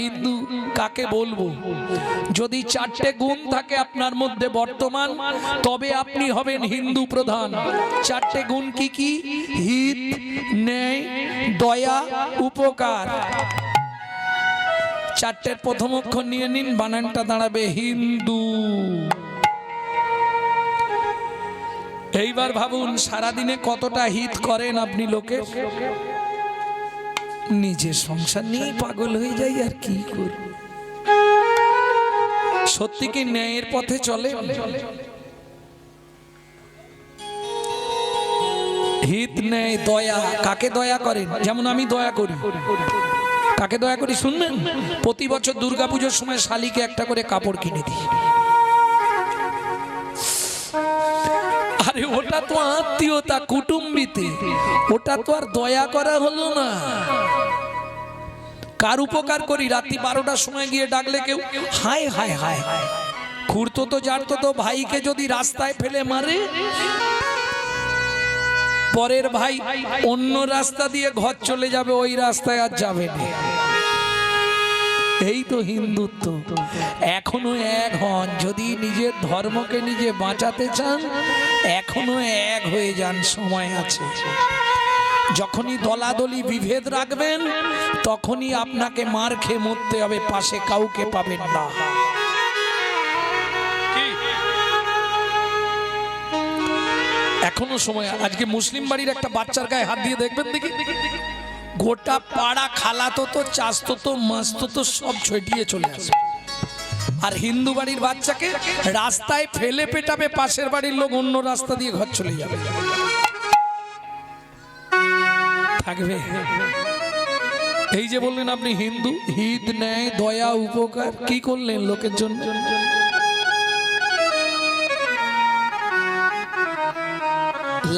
হিন্দু কাকে বলবো? যদি চারটে গুণ থাকে আপনার মধ্যে বর্তমান, তবে আপনি হবেন হিন্দু প্রধান। চারটে গুণ কি কি? হিত, ন্যায়, দয়া, উপকার। চারটের প্রথম অক্ষর নিয়ে নিন, বানানটা দাঁড়াবে হিন্দু। এইবার ভাবুন সারাদিনে কতটা হিত করেন আপনি লোকের? নিজের সংসার নিয়ে পাগল হয়ে যাই, আর কি করব? সত্যি কি ন্যায়ের পথে চলে? হিত, ন্যায়, দয়া। কাকে দয়া করেন? যেমন আমি দয়া করি। কাকে দয়া করি শুনবেন? প্রতি বছর দুর্গাপুজোর সময় শালিকে একটা করে কাপড় কিনে দিই। আরে ওটা তো আত্মীয়তা, কুটুম্বিতে, ওটা তো আর দয়া করা হলো না। কার উপকার করি? রাত্রি 12টার সময় গিয়ে ডাকলে কেউ হায় হায় হায় হায়, খুঁড়তো তো জানতো তো ভাইকে যদি রাস্তায় ফেলে মারে, পরের ভাই অন্য রাস্তা দিয়ে ঘর চলে যাবে, ওই রাস্তায় আর যাবে না। এই তো হিন্দুত্ব। এখনো এক হন। যদি নিজের ধর্মকে নিজে বাঁচাতে চান, এখনো এক হয়ে যান, সময় আছে। যখনই দলাদলি বিভেদ রাখবেন, তখনই আপনাকে মার খেয়ে মরতে হবে, পাশে কাউকে পাবেন না। এখনো সময়। আজকে মুসলিম বাড়ির একটা বাচ্চার গায়ে হাত দিয়ে দেখবেন দেখি, গোটা পাড়া খালাতো তো, চাষতো তো, মাসতো তো, সব ছড়িয়ে চলে আসে। আর হিন্দু বাড়ির বাচ্চাকে রাস্তায় ফেলে পেটাবে, পাশের বাড়ির লোক অন্য রাস্তা দিয়ে ঘর চলে যাবে। থাকবে? এই যে বললেন আপনি হিন্দু, হিত, ন্যায়, দয়া, উপকার, কি করলেন লোকের জন্য?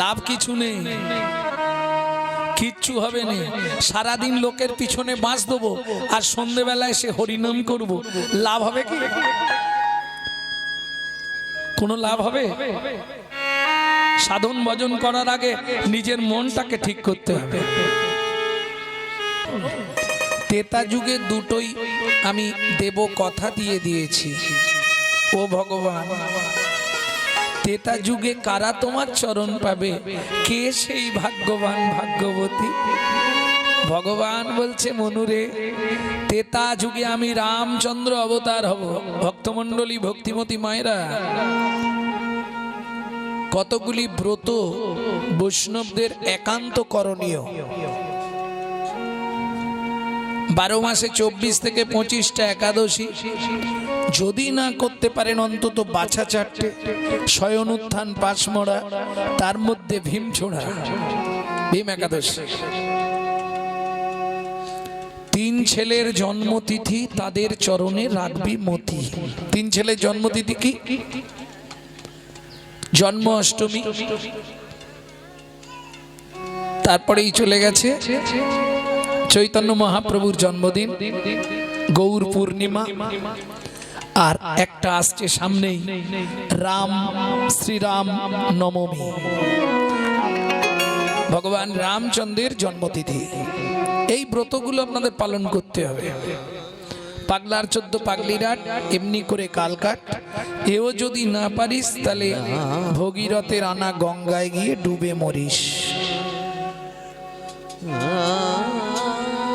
লাভ কিছু নেই, কিচ্ছু হবে না। সারাদিন লোকের পিছনে বাঁশ দেবো, আর সন্ধ্যেবেলায় সে হরিনাম করব, লাভ হবে কি? কোনো লাভ হবে? সাধন ভজন করার আগে নিজের মনটাকে ঠিক করতে হবে। তেতা যুগে দুটোই আমি দেব কথা দিয়ে দিয়েছি। ও ভগবান, তেতা যুগে কারা তোমার চরণ পাবে? কে সেই ভাগ্যবান ভাগ্যবতী? ভগবান বলছে মনুরে, তেতা যুগে আমি রামচন্দ্র অবতার হব। ভক্তমণ্ডলী, ভক্তিমতী মায়েরা, কতগুলি ব্রত বৈষ্ণবদের একান্ত করণীয়। 12 মাসে 24 থেকে 25টা একাদশী, যদি না করতে পারেন অন্তত বাছা 4টে, শয়ন উত্থান, পাঁচমরা, তার মধ্যে ভীম ছোড়া, ভীম একাদশী। 3 ছেলের জন্মতিথি, তাদের চরণে রাখবি মতি। 3 ছেলের জন্মতিথি কি? জন্ম অষ্টমী, তারপরেই চলে গেছে চৈতন্য মহাপ্রভুর জন্মদিন, গৌর পূর্ণিমা, আর একটা আসছে সামনেই রাম, শ্রীরাম নবমী, ভগবান রামচন্দ্রের জন্মতিথি। এই ব্রতগুলো আপনাদের পালন করতে হবে। পাগলার 14 পাগলিরাট, এমনি করে কালকাট। এও যদি না পারিস, তাহলে ভগীরথের আনা গঙ্গায় গিয়ে ডুবে মরিস।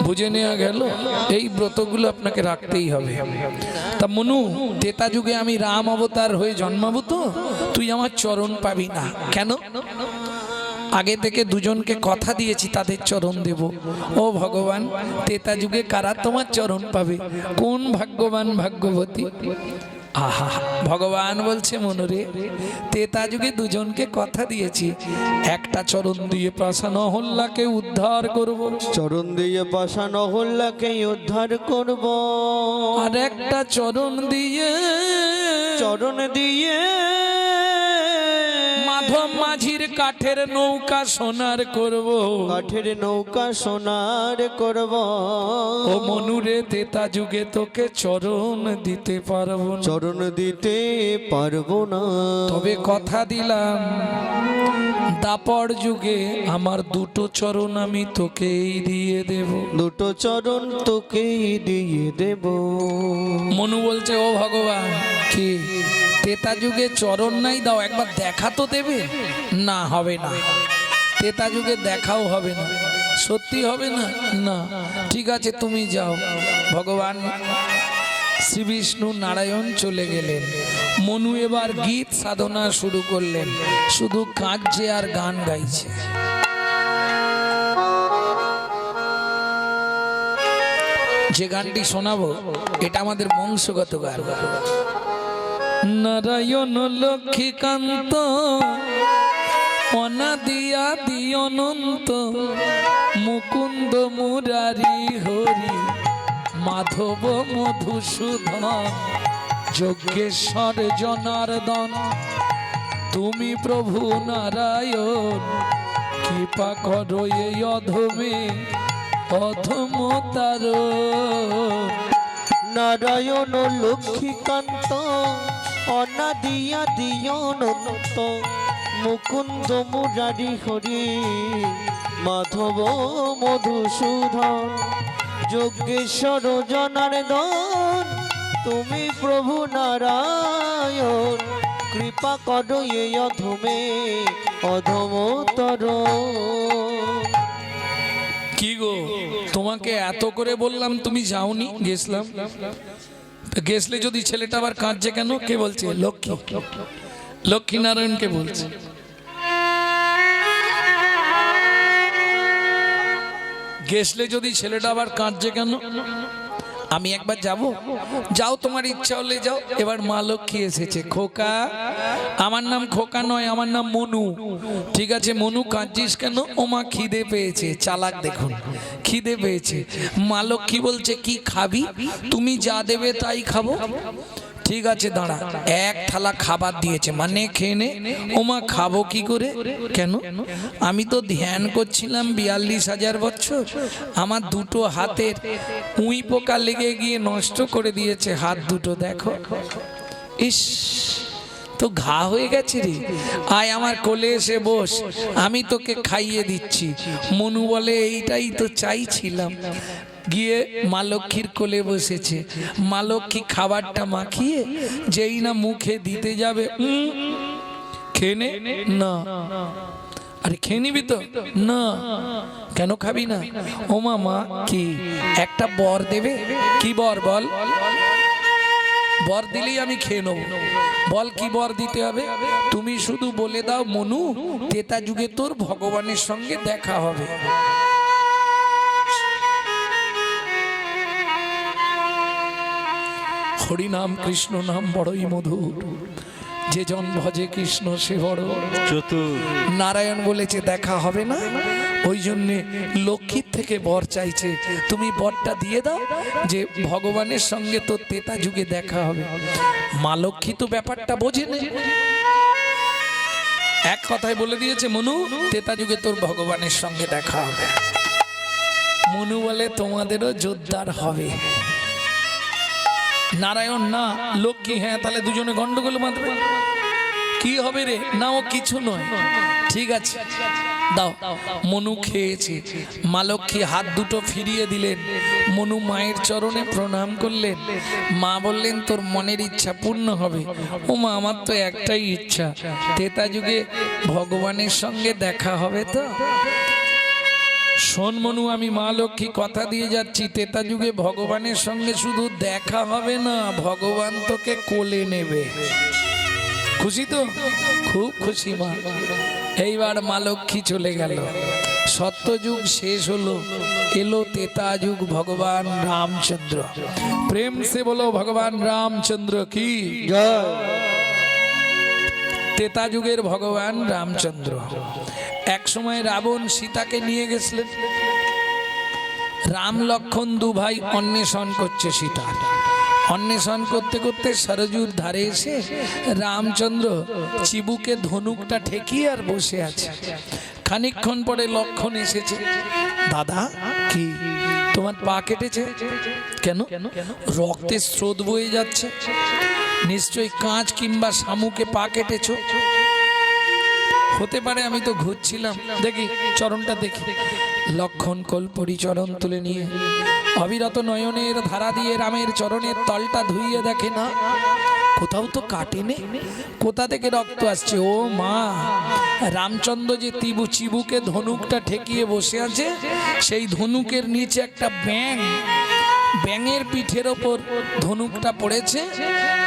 বুঝে নেওয়া গেল? এই ব্রতগুলো আপনাকে রাখতেই হবে। তা মনু, তেতা যুগে আমি রাম অবতার হয়ে জন্মাবো, তো তুই আমার চরণ পাবি না কেন? আগে থেকে দুজনকে কথা দিয়েছি, তাদের চরণ দেব। ও ভগবান, তেতা যুগে কারা তোমার চরণ পাবে? কোন ভাগ্যবান ভাগ্যবতী? আহা, ভগবান বলছে মনুরে, তেতা যুগে দুজনকে কথা দিয়েছি, একটা চরণ দিয়ে পাষাণ অহল্যাকে উদ্ধার করব। চরণ দিয়ে পাষাণ অহল্যাকে উদ্ধার করব। আর একটা চরণ দিয়ে অধম মাঝির কাঠের নৌকা সোনার করব, কাঠের নৌকা সোনার করব। ও মনুরে তেতা যুগে তোকে চরণ দিতে পারবো না। চরণ দিতে পারবো না, তবে কথা দিলাম দাপর যুগে আমার দুটো চরণ আমি তোকেই দিয়ে দেব। দুটো চরণ তোকেই দিয়ে দেব। মনু বলছে ও ভগবান, কি তেতা যুগে চরণ নাই, দাও একবার দেখা তো দেবে? না, হবে না, তেতা যুগে দেখাও হবে না। সত্যি হবে না? না, ঠিক আছে তুমি যাও। ভগবান শ্রী বিষ্ণু নারায়ণ চলে গেলেন। মনু এবার গীত সাধনা শুরু করলেন, শুধু কাঁদছে আর গান গাইছে। যে গানটি শোনাবো এটা আমাদের বংশগত গান। নারায়ণ লক্ষ্মীকান্ত অনাদি অনন্ত মুকুন্দ মুরারি হরি মাধব মধুসূদন যজ্ঞেশ্বর জনার্দন তুমি প্রভু নারায়ণ কৃপা করো এই অধমে অধমতার। নারায়ণ লক্ষ্মীকান্ত অনাদি অনন্ত মুকুন্দ মুরারি হরি মাধব মধুসূদন যজ্ঞেশ্বর জনার্দন তুমি প্রভু নারায়ণ কৃপা করো এই অধমে অধমতর। কি গো, তোমাকে এত করে বললাম তুমি যাওনি, গেছলাম। গেছলে যদি ছেলেটা আবার কাঁদছে কেন? কে বলছে? লক্ষ্মী, লক্ষ্মী নারায়ণকে বলছে। গেছলে যদি ছেলেটা আবার কাঁদছে কেন? আমি একবার যাব। যাও, তোমার ইচ্ছা হলে যাও। এবার মা লক্ষ্মী এসেছে। খোকা, আমার নাম খোকা নয়, আমার নাম মনু। ঠিক আছে মনু, কাঁদছিস কেন? ও মা খিদে পেয়েছে। চালাক দেখুন, খিদে পেয়েছে। মা লক্ষ্মী বলছে কি খাবি? তুমি যা দেবে তাই খাবো। ঠিক আছে দাঁড়া, এক থালা খাবার দিয়েছে, মানে খেয়ে নে। ওমা খাবো কি করে? কেন? আমি তো ধ্যান করছিলাম 42,000 বছর, আমার দুটো হাতের উই পোকা লেগে গিয়ে নষ্ট করে দিয়েছে হাত দুটো, দেখো। ইস, তো ঘা হয়ে গেছে রে। আয় আমার কোলে এসে বস, আমি তোকে খাইয়ে দিচ্ছি। মনু বলে এইটাই তো চাইছিলাম। গিয়ে মা লক্ষ্মীর কোলে বসেছে। মা লক্ষ্মী খাবারটা মাখিয়ে যেই না মুখে দিতে যাবে, খেয়ে নে। না। আরে খেয়ে নিবি তো? না। কেন খাবি না? ও মা কি একটা বর দেবে? কি বর বল? বর দিলেই আমি খেয়ে নেব। বল কি বর দিতে হবে? তুমি শুধু বলে দাও মনু, তেতা যুগে তোর ভগবানের সঙ্গে দেখা হবে। হরি নাম কৃষ্ণ নাম বড়ই মধুর, যে জন ভজে কৃষ্ণ সে বড় চতুর। নারায়ণ বলেছে দেখা হবে না, ওই জন্যে লক্ষ্মীর থেকে বর চাইছে। তুমি বরটা দিয়ে দাও যে ভগবানের সঙ্গে তো তেতা যুগে দেখা হবে। মা লক্ষ্মী তো ব্যাপারটা বোঝে না, এক কথায় বলে দিয়েছে মনু, তেতা যুগে তোর ভগবানের সঙ্গে দেখা হবে। মনু বলে তোমাদেরও জোরদার হবে। নারায়ণ না, লক্ষ্মী হ্যাঁ, তাহলে দুজনে গন্ডগোল বাঁধবে। কি হবে রে? না ও কিছু নয়। ঠিক আছে দাও। মনু খেয়েছে। মা লক্ষ্মী হাত দুটো ফিরিয়ে দিলেন। মনু মায়ের চরণে প্রণাম করলেন। মা বললেন তোর মনের ইচ্ছা পূর্ণ হবে। ও মা, আমার তো একটাই ইচ্ছা, তেতা যুগে ভগবানের সঙ্গে দেখা হবে। তো শোন মনু, আমি মা লক্ষ্মী কথা দিয়ে যাচ্ছি, তেতা যুগে ভগবানের সঙ্গে শুধু দেখা হবে না, ভগবান তোকে কোলে নেবে। খুশি তো? খুব খুশি মা। এইবার মা লক্ষ্মী চলে গেল। সত্যযুগ শেষ হলো, এলো তেতা যুগ, ভগবান রামচন্দ্র। প্রেম সে বলো ভগবান রামচন্দ্র কি জয়। তেতা যুগের ভগবান রামচন্দ্র। এক সময় রাবণ সীতাকে নিয়ে গেছিলেন। রাম লক্ষণ দু ভাই অন্বেষণ করছে সীতা। অন্বেষণ করতে করতে সরজুর ধারে এসে রামচন্দ্র চিবুকে ধনুকটা ঠেকিয়ে আর বসে আছে। খানিকক্ষণ পরে লক্ষণ এসেছে। দাদা, কি তোমার পা কেটেছে কেন? রক্তের স্রোত বয়ে যাচ্ছে, নিশ্চয়ই কাঁচ কিংবা শামুকে পা কেটেছো। হতে পারে, আমি তো ঘুরছিলাম, দেখি চরণটা দেখি। লক্ষণ কল্পরি চরণ তুলে নিয়ে অবিরত নয়নের ধারা দিয়ে রামের চরণের তলটা ধুইয়ে দেখে, না কোথাও তো কাটেনি, কোথা থেকে রক্ত আসছে? ও মা, রামচন্দ্র যে চিবুকে ধনুকটা ঠেকিয়ে বসে আছে, সেই ধনুকের নিচে একটা ব্যাঙের পিঠের ওপর ধনুকটা পড়েছে,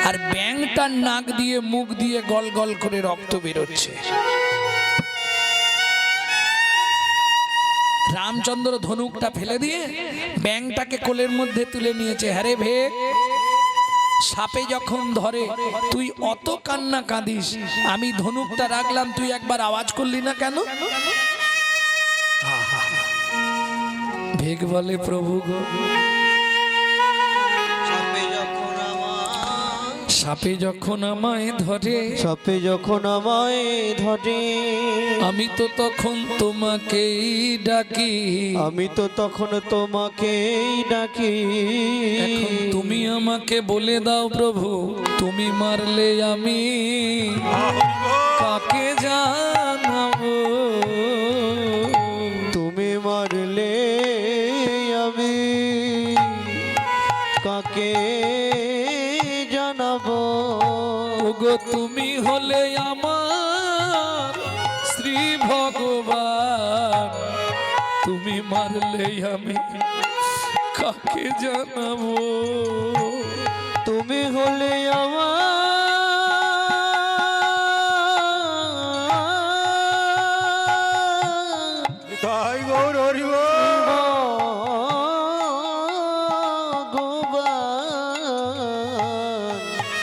আর ব্যাঙটার নাক দিয়ে মুখ দিয়ে গল গল করে রক্ত বেরোচ্ছে। রামচন্দ্র ধনুকটা ফেলে দিয়ে ব্যাঙটাকে কোলের মধ্যে তুলে নিয়েছে। হ্যারে ভেক, সাপে যখন ধরে তুই অত কান্না কাঁদিস, আমি ধনুকটা রাখলাম, তুই একবার আওয়াজ করলি না কেন? ভেক বলে, প্রভু গো, সাপে যখন আমায় ধরে, সাপে যখন আমায় ধরে, আমি তো তখন তোমাকেই ডাকি, আমি তো তখন তোমাকেই ডাকি। এখন তুমি আমাকে বলে দাও প্রভু, তুমি মারলে আমি কাকে জানাবো? তুমি মারলে আমি কাকে জানাবো? ওগো, তুমি হলে আমার শ্রী ভগবান, তুমি মারলে আমি কাকে জানাবো? তুমি হলে আমার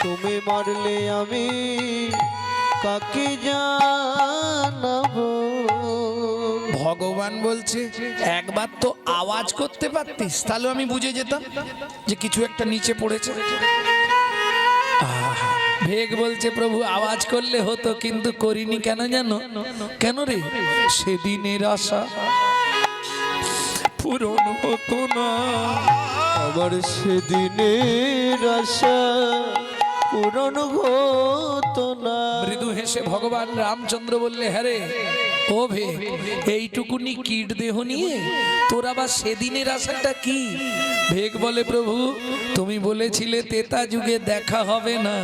তুমি মারলে আমি কাকে জানাবো? ভগবান বলছে, একবার তো আওয়াজ করতে পারতিস, তাহলে আমি বুঝে যেতাম যে কিছু একটা নিচে পড়েছে। ভেক বলছে, প্রভু আওয়াজ করলে হতো, কিন্তু করিনি কেন জানো? কেন রে? সেদিনের আশা পূরণ হতো না, আমার সেদিনের আশা পূরণ হতো না। মৃদু হেসে ভগবান রামচন্দ্র বললে, হ্যাঁ রে ও ভেক, এইটুকুনি কীট দেহ নিয়ে তোর আবার সেদিনের আশাটা কি? ভেক বলে, প্রভু তুমি বলেছিলে তেতা যুগে দেখা হবে না,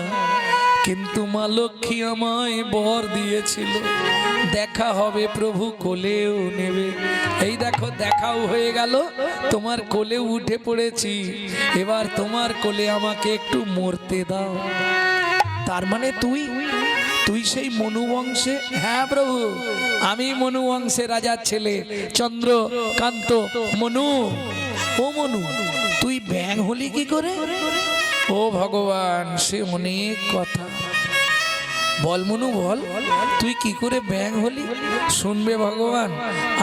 কিন্তু মা লক্ষ্মী আমায় বর দিয়েছিল দেখা হবে, প্রভু কোলেও নেবে। এই দেখো, দেখাও হয়ে গেল, তোমার কোলে উঠে পড়েছি, এবার তোমার কোলে আমাকে একটু মরতে দাও। তার মানে তুই সেই মনু বংশে? হ্যাঁ প্রভু, আমি মনু বংশে রাজার ছেলে, চন্দ্রকান্ত মনু। ও মনু, তুই ব্যাঙ হলি কি করে? ও ভগবান, সে অনেক কথা, বল মনু বল, তুই কি করে ব্যাঙ হলি? শুনবে ভগবান,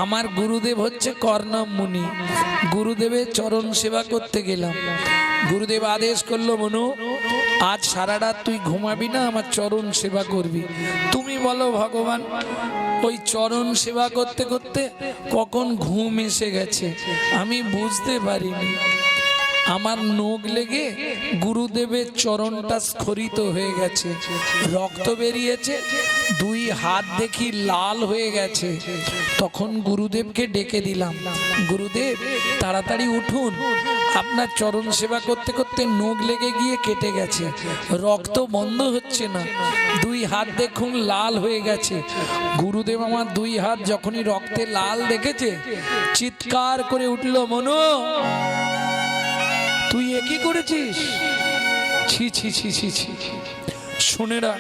আমার গুরুদেব হচ্ছে কর্ণম মুনি, গুরুদেবের চরণ সেবা করতে গেলাম, গুরুদেব আদেশ করলো, মনু আজ সারা রাত তুই ঘুমাবি না, আমার চরণ সেবা করবি। তুমি বলো ভগবান, ওই চরণ সেবা করতে করতে কখন ঘুম এসে গেছে আমি বুঝতে পারিনি। আমার নখ লেগে গুরুদেবের চরণটা স্খলিত হয়ে গেছে, রক্ত বেরিয়েছে, দুই হাত দেখি লাল হয়ে গেছে। তখন গুরুদেবকে ডেকে দিলাম, গুরুদেব তাড়াতাড়ি উঠুন, আপনার চরণ সেবা করতে করতে নখ লেগে গিয়ে কেটে গেছে, রক্ত বন্ধ হচ্ছে না, দুই হাত দেখুন লাল হয়ে গেছে। গুরুদেব আমার দুই হাত যখনই রক্তে লাল দেখেছে, চিৎকার করে উঠল, মনু তুই একই করেছিস? ছি ছি ছি ছি ছি। শুনে রাখ,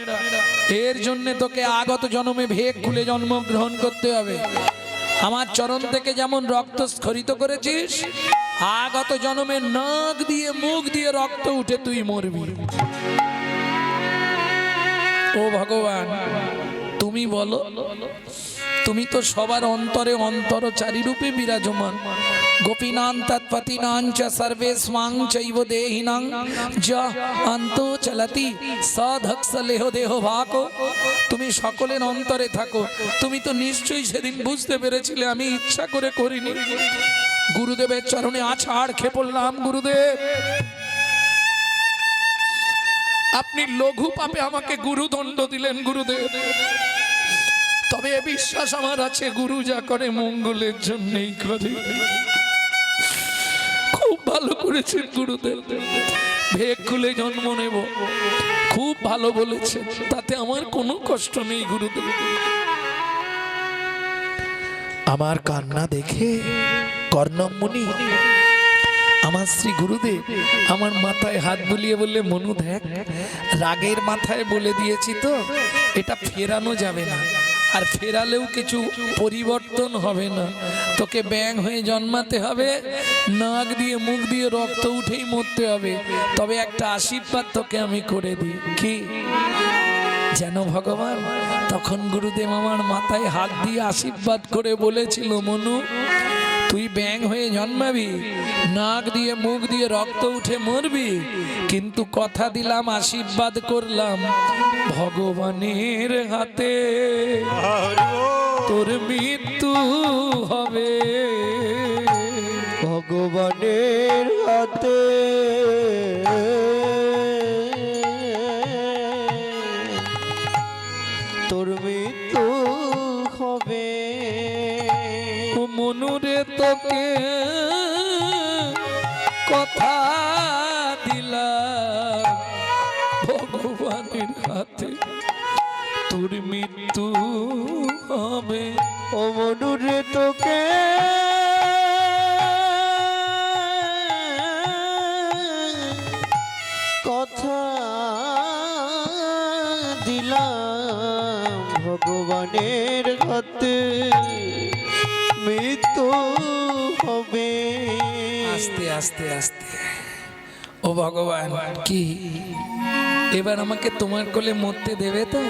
এর জন্য তোকে আগত জন্মে ভেক খুলে জন্মগ্রহণ করতে হবে। আমার চরণ থেকে যেমন রক্ত স্খলিত করেছিস, আগত জন্মে নাক দিয়ে মুখ দিয়ে রক্ত উঠে তুই মরবি। ও ভগবান, তুমি বলো তুমি তো সবার অন্তরে অন্তরচারী রূপে বিরাজমান। গোপীনাং তৎপতিনাং চ সর্বেস্বাং চৈব দেহিনাং যা অন্তো চলতি সধক্সলেহ দেহ ভাকো। তুমি সকলের অন্তরে থাকো। তুমি তো নিশ্চয়ই সেদিন বুঝতে পেরেছিলে আমি ইচ্ছা করে করিনি। গুরুদেবের চরণে আছাড় খেয়ে পড়লাম। গুরুদেব, আপনি লঘু পাপে আমাকে গুরুদণ্ড দিলেন গুরুদেব, তবে এ বিশ্বাস আমার আছে গুরু যা করে মঙ্গলের জন্যই করে। খুব ভালো করেছেন গুরুদেব, ভেগ খুলে জন্ম নেব, খুব ভালো বলেছেন, তাতে আমার কোনো কষ্ট নেই গুরুদেব। আমার কান্না দেখে কর্ণম মুনি, আমার শ্রী গুরুদেব আমার মাথায় হাত বুলিয়ে বললে, মনু দেখ, রাগের মাথায় বলে দিয়েছি তো, এটা ফেরানো যাবে না, আর ফেরালেও কিছু পরিবর্তন হবে না। তোকে ব্যাঙ হয়ে জন্মাতে হবে, নাক দিয়ে মুখ দিয়ে রক্ত উঠেই মরতে হবে, তবে একটা আশীর্বাদ তোকে আমি করে দিই। কি যেন ভগবান? তখন গুরুদেব আমার মাথায় হাত দিয়ে আশীর্বাদ করে বলেছিল, মনু তুই ব্যাঙ হয়ে জন্মাবি, নাক দিয়ে মুখ দিয়ে রক্ত উঠে মরবি, কিন্তু কথা দিলাম, আশীর্বাদ করলাম, ভগবানের হাতে তোর মৃত্যু হবে। ভগবানের হাতে তোর মৃত্যু হবে। ও মনুরে তোকে কথা দিলাম, ভগবানের হাতে তোর মৃত্যু হবে। ও মনুরে তোকে কথা দিলাম, ভগবানের হাতে মৃত্যু হবে। আস্তে আস্তে আস্তে। ও ভগবান, কি এবার আমাকে তোমার কোলে মরতে দেবে তো?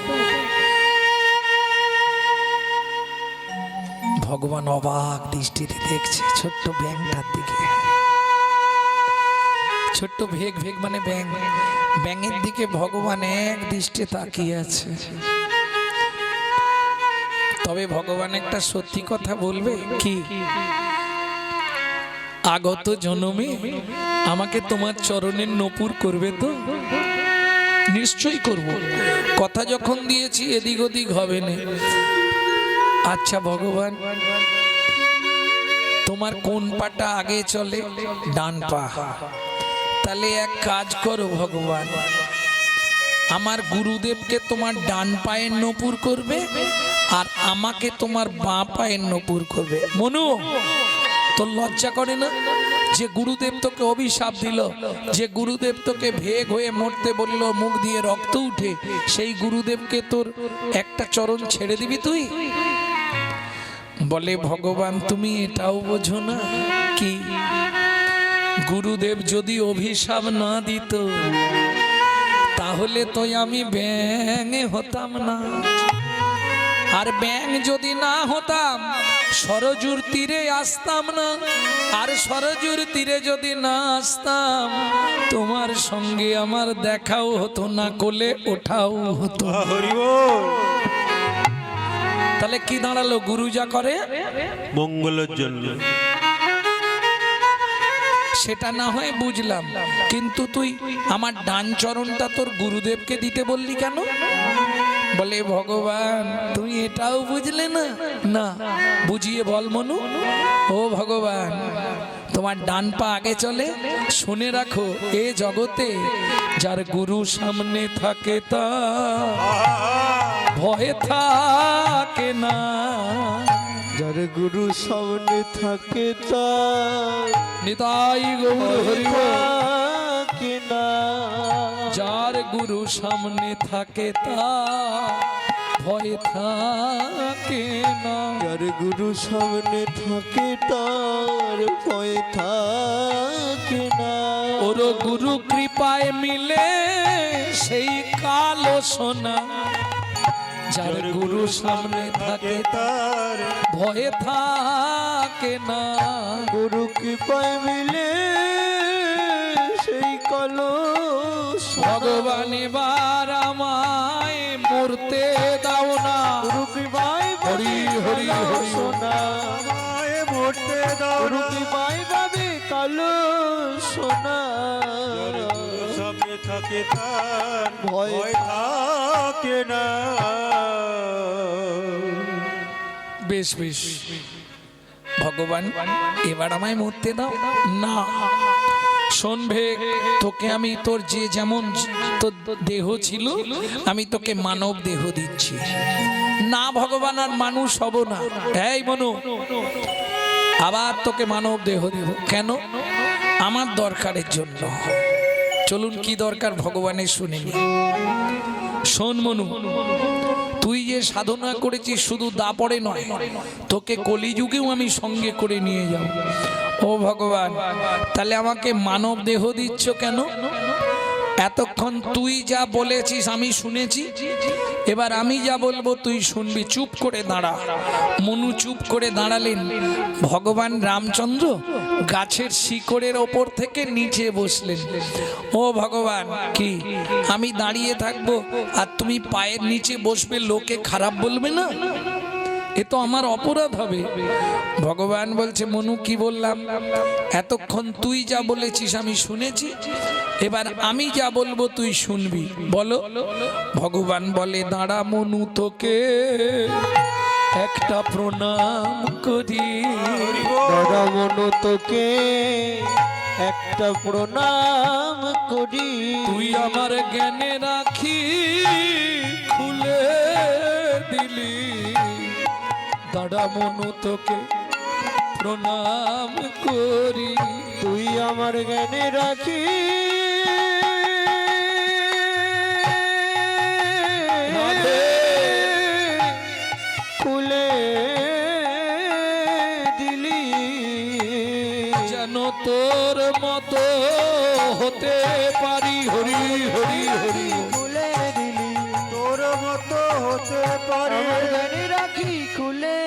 ভগবান অবাক দৃষ্টিতে দেখছে ছোট্ট ব্যাঙটার দিকে। ছোট্ট ভেগ, ভেগ মানে ব্যাঙ, ব্যাঙের দিকে ভগবান এক দৃষ্টে তাকিয়ে আছে। তবে ভগবান একটা সত্যি কথা বলবে, কি আগত জন্মে আমাকে তোমার চরণের নপুর করবে তো? নিশ্চয়ই করব, কথা যখন দিয়েছি এদিক ওদিক হবে না। আচ্ছা ভগবান, তোমার কোন পাটা আগে চলে? ডান পা। তাহলে এক কাজ করো ভগবান, আমার গুরুদেবকে তোমার ডান পায়ের নপুর করবে, আর আমাকে তোমার বাঁ পায়ের নপুর করবে। মনু, তোর লজ্জা করে না? যে গুরুদেব তোকে অভিশাপ দিল, যে গুরুদেব তোকে ভেগ হয়ে মরতে বলল, মুখ দিয়ে রক্ত উঠে, সেই গুরুদেবকে তোর একটা চরণ ছেড়ে দিবি তুই? বলে, ভগবান তুমি এটাও বোঝো না কি? গুরুদেব যদি অভিশাপ না দিত তাহলে তো আমি ব্যাঙে হতাম না, আর ব্যাঙ যদি না হতাম সরজুর তীরে আসতাম না, আর সরজুর তীরে যদি না আসতাম তোমার সঙ্গে আমার দেখাও হতো না, কোলে ওঠাও হতো। তাহলে কি দাঁড়ালো? গুরু যা করে মঙ্গলের জন্য। সেটা না হয় বুঝলাম, কিন্তু তুই আমার ডান চরণটা তোর গুরুদেবকে দিতে বললি কেন? বলে, ভগবান তুমি এটাও বুঝলে না? না, বুঝিয়ে বল মনু। ও ভগবান, তোমার ডান পা আগে চলে। শুনে রাখো, এ জগতে যার গুরু সামনে থাকে তা ভয়ে থাকে না। যার গুরু সামনে থাকে তার নিতাই গৌর হরি থাকে না। যার গুরু সামনে থাকে তার ভয় থাকে না। যার গুরু সামনে থাকে তার ভয় থাকে না। ওর গুরু কৃপায় মিলে সেই কালো সোনা, যার গুরু সামনে থাকে তার ভয়ে থাকে না। গুরু কৃপায় মিলে সেই কলস। ভগবান এবার আমায় মরতে দাও না। গুরু কৃপায় হরি হরি হরি। সোনা আমায় মরতে দাও গুরু না। কৃপায় পাবে কালো সোনা। যার গুরু সামনে থাকে তার ভয় ভয় থাকে না। বেশ বেশ, ভগবান এবার আমায় মরতে দাও না। শোনবে, তোকে আমি তোর যে যেমন তোর দেহ ছিল আমি তোকে মানব দেহ দিচ্ছি না। ভগবান আর মানুষ হব না। এই মনু, আবার তোকে মানব দেহ দেব। কেন? আমার দরকারের জন্য। চলুন, কি দরকার ভগবানের শুনে নি। শোন মনু, তুই যে সাধনা করেছিস শুধু দাপরে নয়, তোকে কলিযুগেও আমি সঙ্গে করে নিয়ে যাব। ও ভগবান, তাহলে আমাকে মানব দেহ দিচ্ছ কেন? এতক্ষণ তুই যা বলেছিস আমি শুনেছি, এবার আমি যা বলবো তুই শুনবি। চুপ করে দাঁড়া। মনু চুপ করে দাঁড়ালেন। ভগবান রামচন্দ্র গাছের শিকড়ের ওপর থেকে নিচে বসলেন। ও ভগবান, কি আমি দাঁড়িয়ে থাকবো আর তুমি পায়ের নিচে বসবে, লোকে খারাপ বলবে না? এ তো আমার অপরাধ হবে। ভগবান বলছে, মনু কি বললাম? এতক্ষণ তুই যা বলেছিস আমি শুনেছি, এবার আমি যা বলবো তুই শুনবি। বলো। ভগবান বলে, দাঁড়া মনু, তোকে একটা প্রণাম করি। দাদা মনু তোকে একটা প্রণাম করি। তুই আমার জ্ঞানে রাখি খুলে দিলি। দাঁড়া মনু, তোকে প্রণাম করি। তুই আমার জ্ঞানে রাখি খুলে দিলি। যেন তোর মতো হতে পারি। হরি হরি হরি। খুলে দিলি। তোর মতো হতে পারে আমার জ্ঞানে রাখি খুলে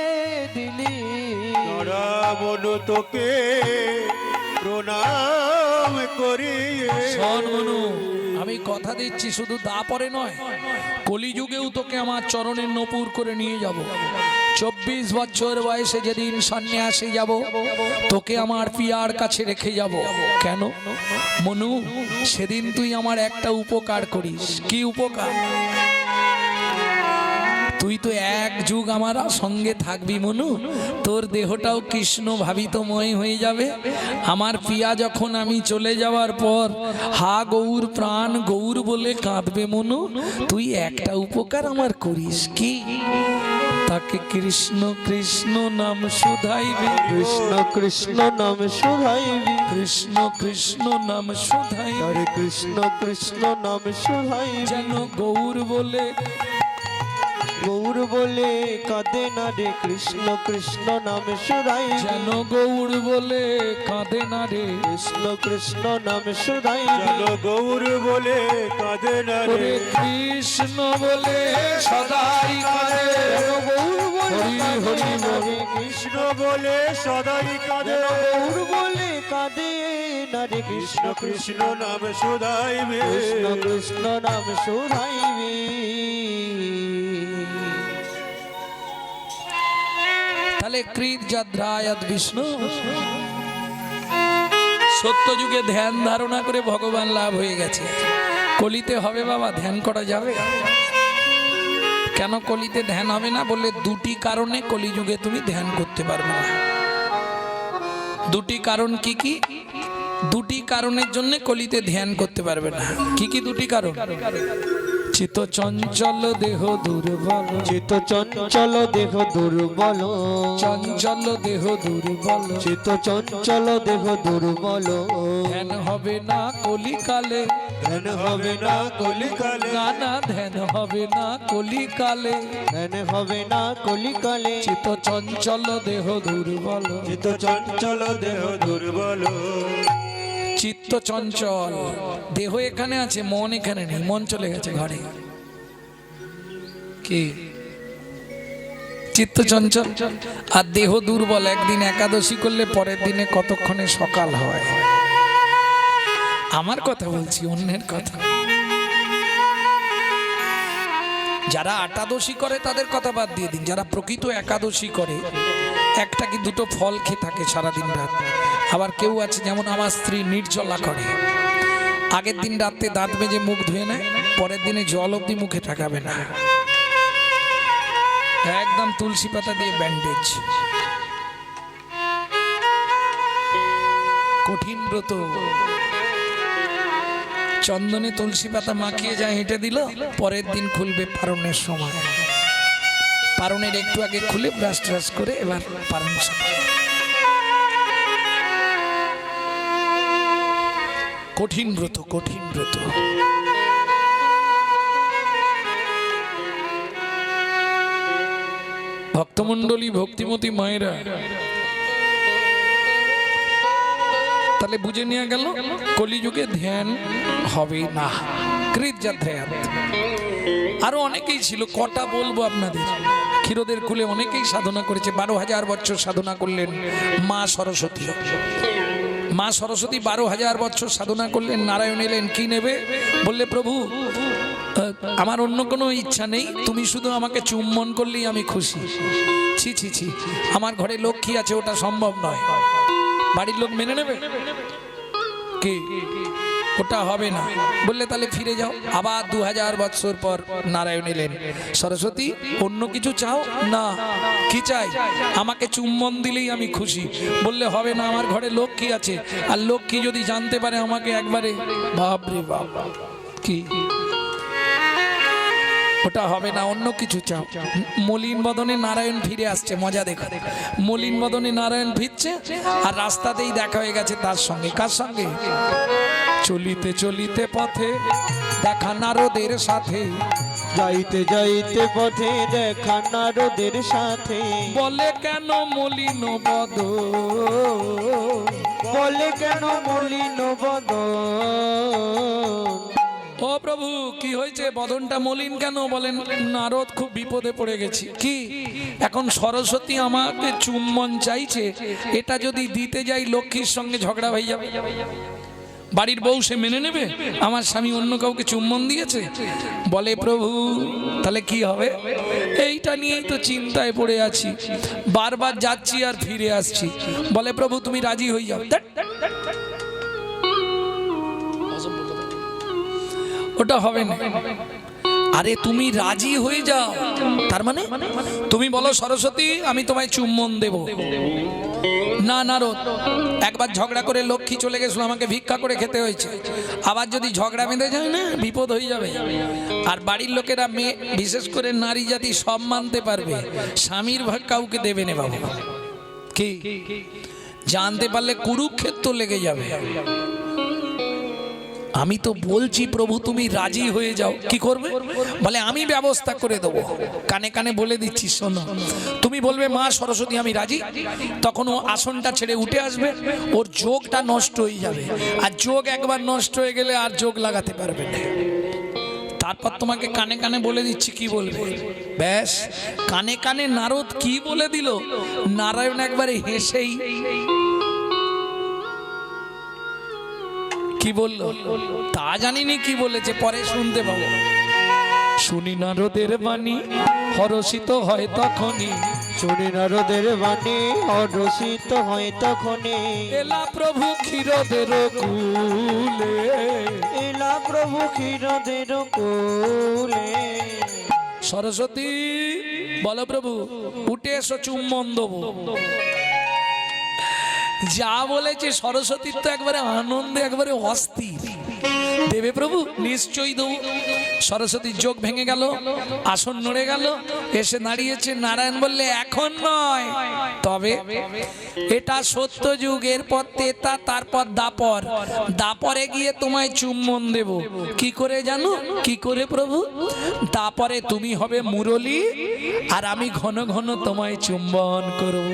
দিলি। তারা মনু তোকে প্রণাম করি। শোন মনু, আমি কথা দিচ্ছি শুধু দাপরে নয়, কলিযুগেও তোকে আমার চরণের নপুর করে নিয়ে যাব। 24 বছর বয়সে যেদিন সন্ন্যাসে যাব, তোকে আমার পিয়ার কাছে রেখে যাব। কেন মনু? সেদিন তুই আমার একটা উপকার করিস। কি উপকার? তুই তো এক যুগ আমার সঙ্গে থাকবি মনু। তোর দেহটাও কৃষ্ণ ভাবিতময় হয়ে যাবে। আমার পিয়া যখন আমি চলে যাওয়ার পর হা গৌর প্রাণ গৌর বলে কাঁদবে মনু। তুই একটা উপকার আমার করিস। কি? তাকে কৃষ্ণ কৃষ্ণ নাম শুধাইবি। কৃষ্ণ কৃষ্ণ নাম শুধাইবি। কৃষ্ণ কৃষ্ণ নাম শুধাইবি। হরে কৃষ্ণ কৃষ্ণ নাম শুধাইবি। যেন গৌর বলে গৌর বলে কাঁদে না রে। কৃষ্ণ কৃষ্ণ নাম শুধাইবি। যেন গৌর বলে কাঁদে না রে। কৃষ্ণ কৃষ্ণ নাম শুধাইবি। চলো গৌর বলে কাঁদে না রে। ওরে কৃষ্ণ বলে সদাই কাঁদে। গৌর বলে হরি হরি কাঁদে। কৃষ্ণ বলে সদাই কাঁদে। গৌর বলে কাঁদে না রে। কৃষ্ণ কৃষ্ণ নাম শুধাইবে। কৃষ্ণ কৃষ্ণ নাম শুধাইবি। তাহলে কৃত যদ্রায়ত বিষ্ণু, সত্য যুগে ধ্যান ধারণা করে ভগবান লাভ হয়ে গেছে। কলিতে হবে বাবা, ধ্যান করা যাবে? কেন কলিতে ধ্যান হবে না? বললে দুটি কারণে কলিযুগে তুমি ধ্যান করতে পারবে না। দুটি কারণ কি কি? দুটি কারণের জন্য কলিতে ধ্যান করতে পারবে না। কি কি দুটি কারণ? চিত্ত চঞ্চল দেহ দুর্বল। চিত্ত চঞ্চল দেহ দুর্বল। চঞ্চল দেহ দুর্বল। চিত্ত চঞ্চল দেহ দুর্বল। ধ্যান হবে না কলিকালে। ধ্যান হবে না কলিকালে। না না, ধ্যান হবে না কলিকালে। ধ্যান হবে না কলিকালে। চিত্ত চঞ্চল দেহ দুর্বল। চিত্ত চঞ্চল দেহ দুর্বল। চিত্ত চঞ্চল, দেহ এখানে আছে, মন এখানে নেই। মন চলে গেছে ঘরে। কি চিত্ত চঞ্চল আর দেহ দুর্বল। একদিন একাদশী করলে পরের দিনে কতক্ষণে সকাল হয়। আমার কথা বলছি, অন্যের কথা। যারা একাদশী করে তাদের কথা বাদ দিয়ে দিন, যারা প্রকৃত একাদশী করে একটা কি দুটো ফল খেয়ে থাকে সারাদিন রাত। আবার কেউ আছে যেমন আমার স্ত্রী নির্জলা করে, আগের দিন রাতে দাঁত মেজে মুখ ধুয়ে নেয়, পরের দিনে জল অবধি মুখে ঠাকাবে না, একদম তুলসী পাতা দিয়ে ব্যান্ডেজ। কঠিন ব্রত। চন্দনে তুলসী পাতা মাখিয়ে যায় হেঁটে দিল, পরের দিন খুলবে পারণের সময়। পারণের একটু আগে খুলে ব্রাশ ট্রাশ করে এবার পারণ। কঠিন ব্রত, কঠিন ব্রত। ভক্তমণ্ডলী, ভক্তিমতী মায়েরা, তাহলে বুঝে নেওয়া গেল কলিযুগে ধ্যান হবে না, কৃত ধ্যান। আরো অনেকেই ছিল, কটা বলবো আপনাদের। ক্ষীরোদের কুলে অনেকেই সাধনা করেছে, 12,000 বছর সাধনা করলেন মা সরস্বতী। মা সরস্বতী 12,000 বছর সাধনা করলেন। নারায়ণ এলেন, কি নেবে? বললে প্রভু আমার অন্য কোনো ইচ্ছা নেই, তুমি শুধু আমাকে চুম্বন করলেই আমি খুশি। ছি ছি ছি, আমার ঘরে লক্ষ্মী আছে, ওটা সম্ভব নয়। বাড়ির লোক মেনে নেবে কি? ওটা হবে না। বললে তাহলে ফিরে যাও। আবার 2000 বছর পর নারায়ণ এলেন, সরস্বতী অন্য কিছু চাও না? কি চাই? আমাকে চুম্বন দিলেই আমি খুশি। বললে হবে না, আমার ঘরে লক্ষ্মী আছে, আর লক্ষ্মী যদি জানতে পারে আমাকে একবারে, বাপরে বাপ, কি ওটা হবে না, অন্য কিছু চাও। মলিন বদনে নারায়ণ ফিরে আসছে, মজা দেখো। মলিন বদনে নারায়ণ ফিরছে, আর রাস্তাতেই দেখা হয়ে গেছে তার সঙ্গে। কার সঙ্গে? চলিতে চলিতে পথে দেখা নারদের সাথে, যাইতে যাইতে পথে দেখা নারদের সাথে। বলে কেন মলিন বদন, বলে কেন মলিন বদন। ও প্রভু কি হয়েছে, বদনটা মলিন কেন? বলেন নারদ খুব বিপদে পড়ে গেছি। কি? এখন সরস্বতী আমাকে চুম্বন চাইছে, এটা যদি দিতে যাই লক্ষ্মীর সঙ্গে ঝগড়া হয়ে যাবে। বাড়ির বউ সে মেনে নেবে আমার স্বামী অন্য কাউকে চুম্বন দিয়েছে? বলে প্রভু তাহলে কি হবে? এইটা নিয়েই তো চিন্তায় পড়ে আছি, বারবার যাচ্ছি আর ফিরে আসছি। বলে প্রভু তুমি রাজি হয়ে যাও। ওটা হবে না। আরে তুমি রাজি হয়ে যাও, তার মানে তুমি বলো সরস্বতী আমি তোমায় চুম্বন দেব। না নারদ, একবার ঝগড়া করে লক্ষ্মী চলে গেছিল, আমাকে ভিক্ষা করে খেতে হয়েছে। আবার যদি ঝগড়া বেঁধে যায় না, বিপদ হয়ে যাবে। আর বাড়ির লোকেরা, মেয়ে বিশেষ করে নারী জাতি সব মানতে পারবে, স্বামীর ভাগ কাউকে দেবে না বাবু। কি জানতে পারলে কুরুক্ষেত্র লেগে যাবে। আমি তো বলছি প্রভু তুমি রাজি হয়ে যাও। কি করবে? বলে আমি ব্যবস্থা করে দেবো। কানে কানে বলে দিচ্ছি শোনো, তুমি বলবে মা সরস্বতী আমি রাজি, তখন ও আসনটা ছেড়ে উঠে আসবে, ওর যোগটা নষ্ট হয়ে যাবে। আর যোগ একবার নষ্ট হয়ে গেলে আর যোগ লাগাতে পারবে না। তারপর তোমাকে কানে কানে বলে দিচ্ছি কি বলবে। ব্যাস কানে কানে নারদ কি বলে দিল, নারায়ণ একবারে হেসেই কি বললো তা জানিনি, কি বলেছে পরে শুনতে পাবো। শুনি নারদের বাণী হরষিত হয় তখনই, শুনি নারদের বাণী হরষিত হয় তখনই। এলা প্রভু ক্ষীরদের কুলে, এলা প্রভু ক্ষীরদের কুলে। সরস্বতী বলো প্রভু উঠে এসো চুম্বন দেবো। যা বলেছে সরস্বতীর তো একবারে আনন্দে একবারে অস্থির। দেবে প্রভু? নিশ্চয়ই দেবো। সরস্বতীর যোগ ভেঙে গেল, আসন নড়ে গেল, এসে দাঁড়িয়েছে। নারায়ণ বললে এখন নয়, তবে এটা সত্য যুগ, এরপর তেতা, তারপর দাপর। দাপরে গিয়ে তোমায় চুম্বন দেব। কি করে জানো? কি করে প্রভু? দাপরে তুমি হবে মুরলী, আর আমি ঘন ঘন তোমায় চুম্বন করব।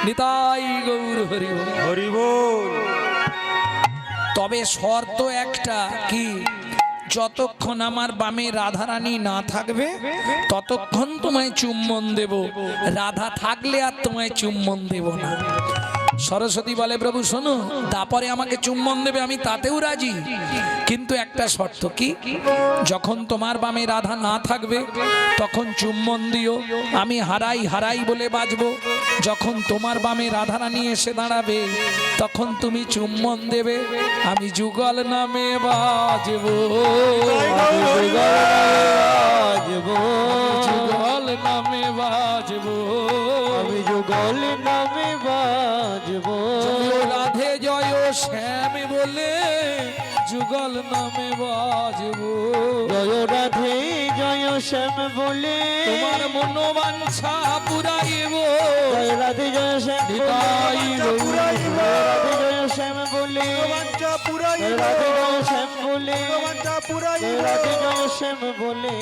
নিতাই গৌর হরি বল। হরি বল। তবে শর্ত একটা, কি? যতক্ষণ আমার বামে রাধারানী না থাকবে ততক্ষণ তোমায় চুম্বন দেব, রাধা থাকলে আর তোমায় চুম্বন দেব না। সরস্বতী বলে প্রভু শোনো, তারপরে আমাকে চুম্বন দেবে, আমি তাতেও রাজি, কিন্তু একটা শর্ত। কি? যখন তোমার বামে রাধা না থাকবে তখন চুম্বন দিও, আমি হারাই হারাই বলে বাজবো। যখন তোমার বামে রাধারানী এসে দাঁড়াবে তখন তুমি চুম্বন দেবে, আমি যুগল নামে বাজবো, যুগল নামে বাজবো, আমি যুগল নামে বাজবো। রাধে জয় শ্যাম বলে যুগল নামে বাজবো, জয় রাধে জয় শ্যাম বলে তোমার মনোবাঞ্ছা পুরাইব, জয় রাধে জয় শ্যাম পুরাইব, রাধে জয় শ্যাম বলে বাঞ্ছা পুরাই জয় রাধে জয় শ্যাম বলে বাঞ্ছা পুরাই জয় রাধে জয় শ্যাম বলে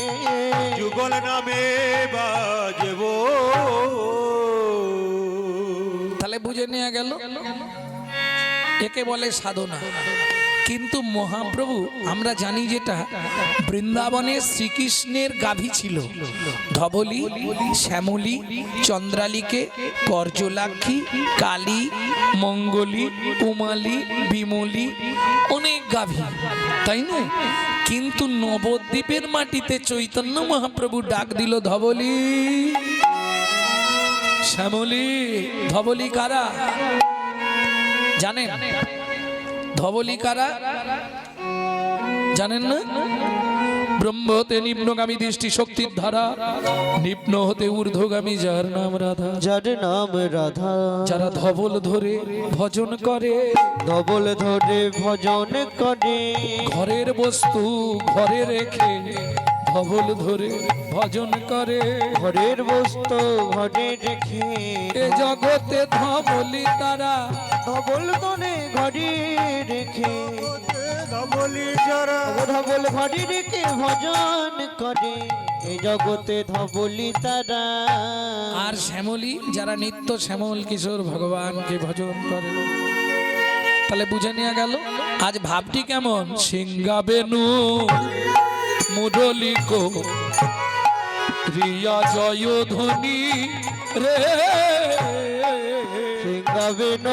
যুগল নামে বাজব। তাহলে বুঝে নেওয়া গেল একে বলে সাধনা। কিন্তু মহাপ্রভু আমরা জানি যেটা বৃন্দাবনে শ্রীকৃষ্ণের গাভী ছিল ধবলী, শ্যামলী, চন্দ্রালিকে, করজলাক্ষী, কালী, মঙ্গলী, উমালী, বিমলী, অনেক গাভী, তাই না? কিন্তু নবদ্বীপের মাটিতে চৈতন্য মহাপ্রভু ডাক দিল ধবলী, শ্যামলী। ধবলী কারা জানেন? ধবলী কারা জানেন না? ব্রহ্ম হতে নিম্নগামী দৃষ্টি শক্তির ধারা, নিম্ন হতে ঊর্ধ্বগামী যার নাম রাধা, যার নাম রাধা, যারা ধবল ধরে ভজন করে, ধবল ধরে ভজন করে, ঘরের বস্তু ঘরে রেখে ধবল ধরে ভজন করে, ঘরের বস্তু ঘরে রেখে এ জগতে ধবলি তারা, ধবল ধরে ঘরে রেখে ধবলি যারা ধবল ঘরে রেখে ভজন করে, এই জগতে ধবলি তারা। আর শ্যামলী যারা নিত্য শ্যামল কিশোর ভগবানকে ভজন করে। তাহলে বুঝে নেওয়া গেল আজ ভাবটি কেমন। সিংহাবেনু মুরলিকো রিয়া জয় ধ্বনি রে, সিংহাবেন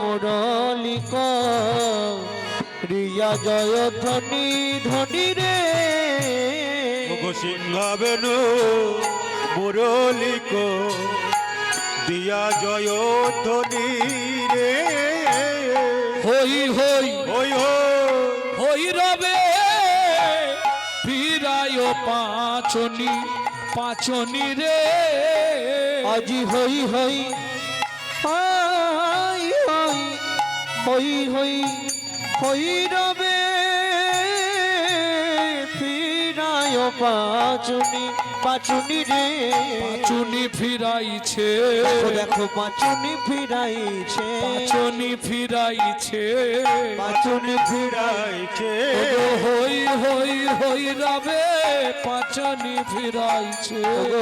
মুরলিক রিয়া জয় ধ্বনি ধ্বনি রে, সিংহাবেনু মুরলিক দিয়া জয় ধ্বনি রে, হই হই ওই হই রবে ফিরায় পাচনি পাচনি রে, আজি হই হই হই হই হই হই হই রবে ফিরায় পাচুনি পাচুনি রে, পাচনি ফিরাইছে, দেখো পাচুনি ফিরাইছে, পাচনি ফিরাইছে, পাচুনি ফিরাইছে, হই হই হই রবে পাচনি ফিরাইছে,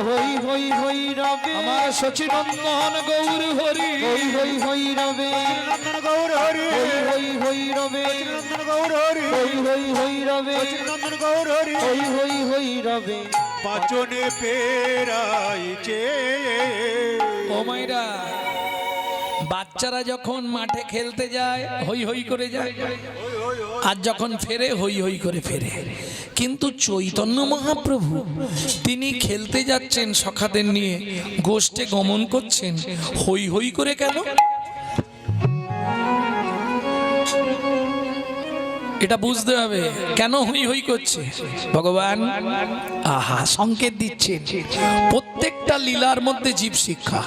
হই হই হই রবে আমার সচিনন্দন গৌর হরি, হই হই হই রবে নন্দন গৌর হরি, হই হই হই রবে নন্দন গৌর হরি, হই হই হই রবে নন্দন গৌর হরি, হই হই হই রবে পাচনে পেরাইছে। ও মাইরা বাচ্চারা যখন মাঠে খেলতে যায় হই হই করে যায়, আর যখন ফেরে হই হই করে ফেরে। কিন্তু চৈতন্য মহাপ্রভু তিনি খেলতে যাচ্ছেন সখাদের নিয়ে, গোষ্ঠে গমন করছেন, হই হই করে কেন? এটা বুঝতে হবে কেন হই হই করছে। ভগবান আহা সংকেত দিচ্ছেন, প্রত্যেকটা লীলার মধ্যে জীব শিক্ষা।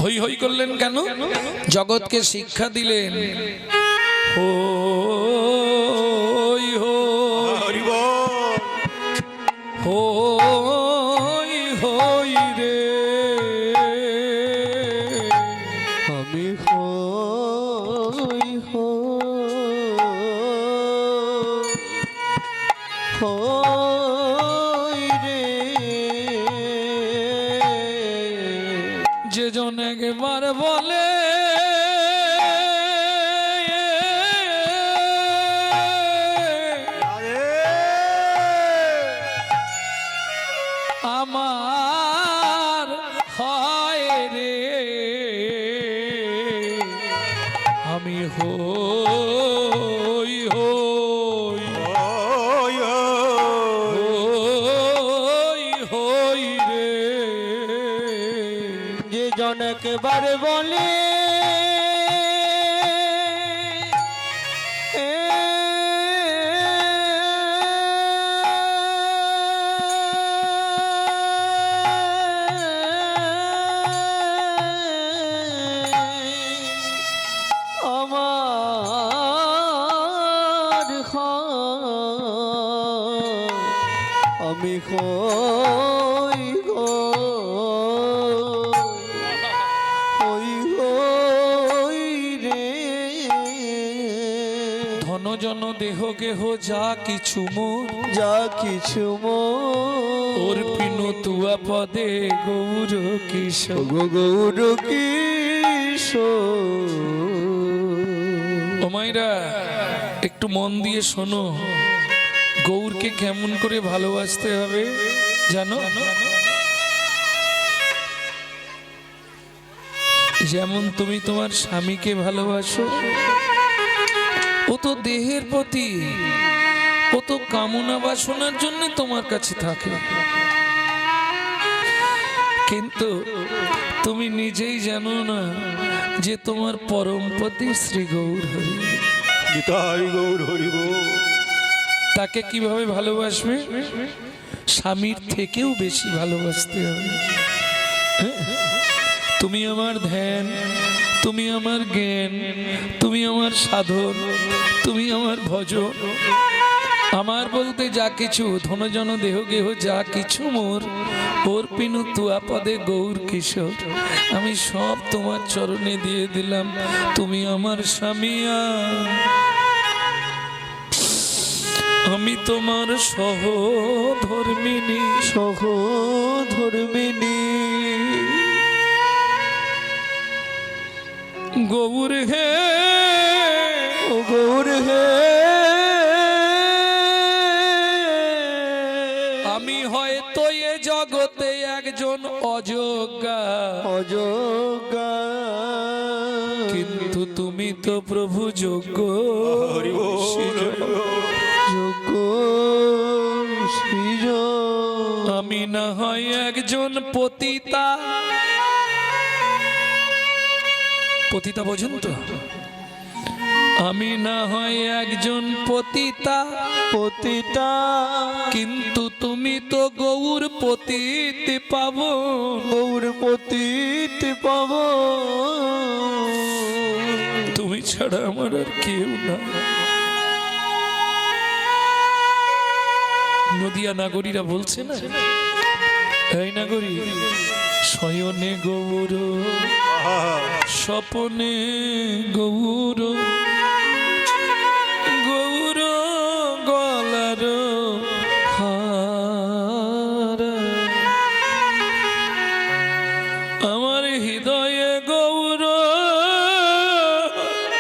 হই হই করলেন কেন? জগৎকে শিক্ষা দিলেন হই হরি বল হই হই রে, আমি হই হই রে, যে জন একবার বলে একবারে বলে আমার আমি হই গো হই রে ধন জন দেহ গেহ যা কিছু মোর যা কিছু ওর পিনু তুয়া পদে গৌর কিশোর। গৌর কিশোর। ও মাইরা একটু মন দিয়ে শোনো, গৌরকে কেমন করে ভালোবাসতে হবে জানো? যেমন তুমি তোমার স্বামীকে ভালোবাসো, ও তো দেহের প্রতি, ও তো কামনা বাসনার জন্য তোমার কাছে থাকে, কিন্তু তুমি নিজেই জানো না যে তোমার পরমপতি শ্রী গৌর হরি। নিতাই গৌর হরি গো। তাকে কিভাবে ভালোবাসবে? স্বামীর থেকেও বেশি ভালোবাসতে হবে। হ্যাঁ? তুমি আমার ধ্যান, তুমি আমার জ্ঞান, তুমি আমার সাধন, তুমি আমার ভজন, আমার বলতে যা কিছু ধনজন দেহ গেহ যা কিছু মোর ওর পিনু তুয়া পদে গৌর কিশোর। আমি সব তোমার চরণে দিয়ে দিলাম, তুমি আমার স্বামী, আমি তোমার সহধর্মিনী। সহধর্মিনী গৌর হে, ও গৌর হে, আমি হয়তো এ জগতে একজন অযোগ্যা, অযোগ্যা, কিন্তু তুমি তো প্রভু যোগ্য। হরি বল, হরি বল। যোগ্য শ্রীজ। আমি না হয় একজন পতিতা, পতিতা বোঝেন তো? আমি না হয় একজন পতিতা, পতিতা, কিন্তু তুমি তো গৌর পতিত পাবো। গৌর পতিত পাব। তুমি ছাড়া আমার আর কেউ না। নদিয়া নাগরীরা বলছে না, এই নাগরী শয়নে গৌর, স্বপনে গৌর, গৌর গলার হার, আমার হৃদয়ে গৌর,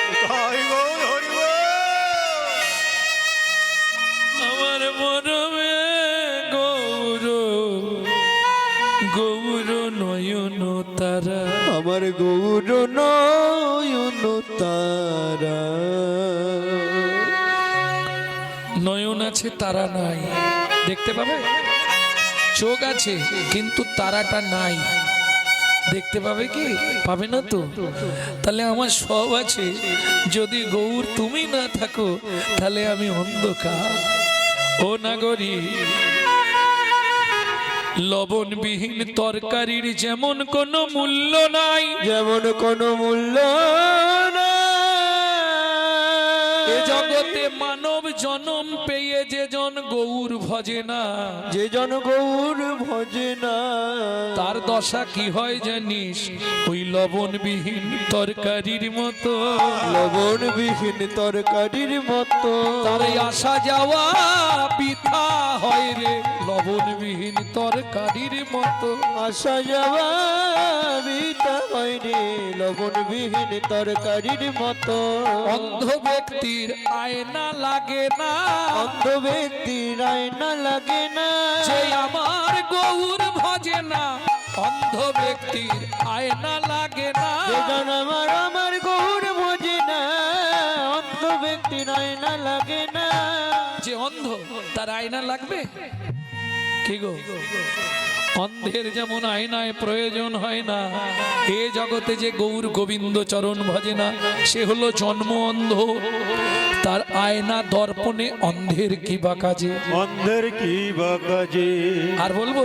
নিতাই গৌর হরি গো। আমার মরমে গৌর, গৌর নয়ন তারা, আমার গৌর নয়ন তারা। নয়ন আছে তারা নাই, দেখতে পাবে? চোখ আছে কিন্তু তারাটা নাই, দেখতে পাবে কি? পাবে না তো। তাহলে আমার সব আছে, যদি গৌর তুমি না থাকো তাহলে আমি অন্ধকার। ও নাগরী, লবণবিহীন তরকারির যেমন কোনো মূল্য নাই, যেমন কোনো মূল্য নাই, এ জগতে মানব জনম পেয়ে যে জন গৌর ভজে না, যে জন গৌর ভজে না, তার দশা কি হয় জানিস? ওই লবণবিহীন তরকারির মতো, লবণবিহীন তরকারির মতো। তার আসা যাওয়া বৃথা হয় রে, লবণবিহীন তরকারির মতো। আসা যাওয়া বৃথা হয় রে, লবণবিহীন তরকারির মতো। অন্ধ ব্যক্তির আয়না লাগে না, অন্ধ ব্যক্তির আয়না লাগে না, যে আমার গৌর ভজে না, অন্ধ ব্যক্তির আয়না লাগে না। যে জন আমার গৌর ভজে না, অন্ধ ব্যক্তির আয়না লাগে না। যে অন্ধ তার আয়না লাগবে? কি গো, অন্ধের যেমন আয়নায় প্রয়োজন হয় না, এ জগতে যে গৌর গোবিন্দ চরণ ভজে না সে হলো জন্ম অন্ধ। তার আয়না দর্পণে অন্ধের কি বা কাজে, অন্ধের কি বা কাজে। আর বলবো,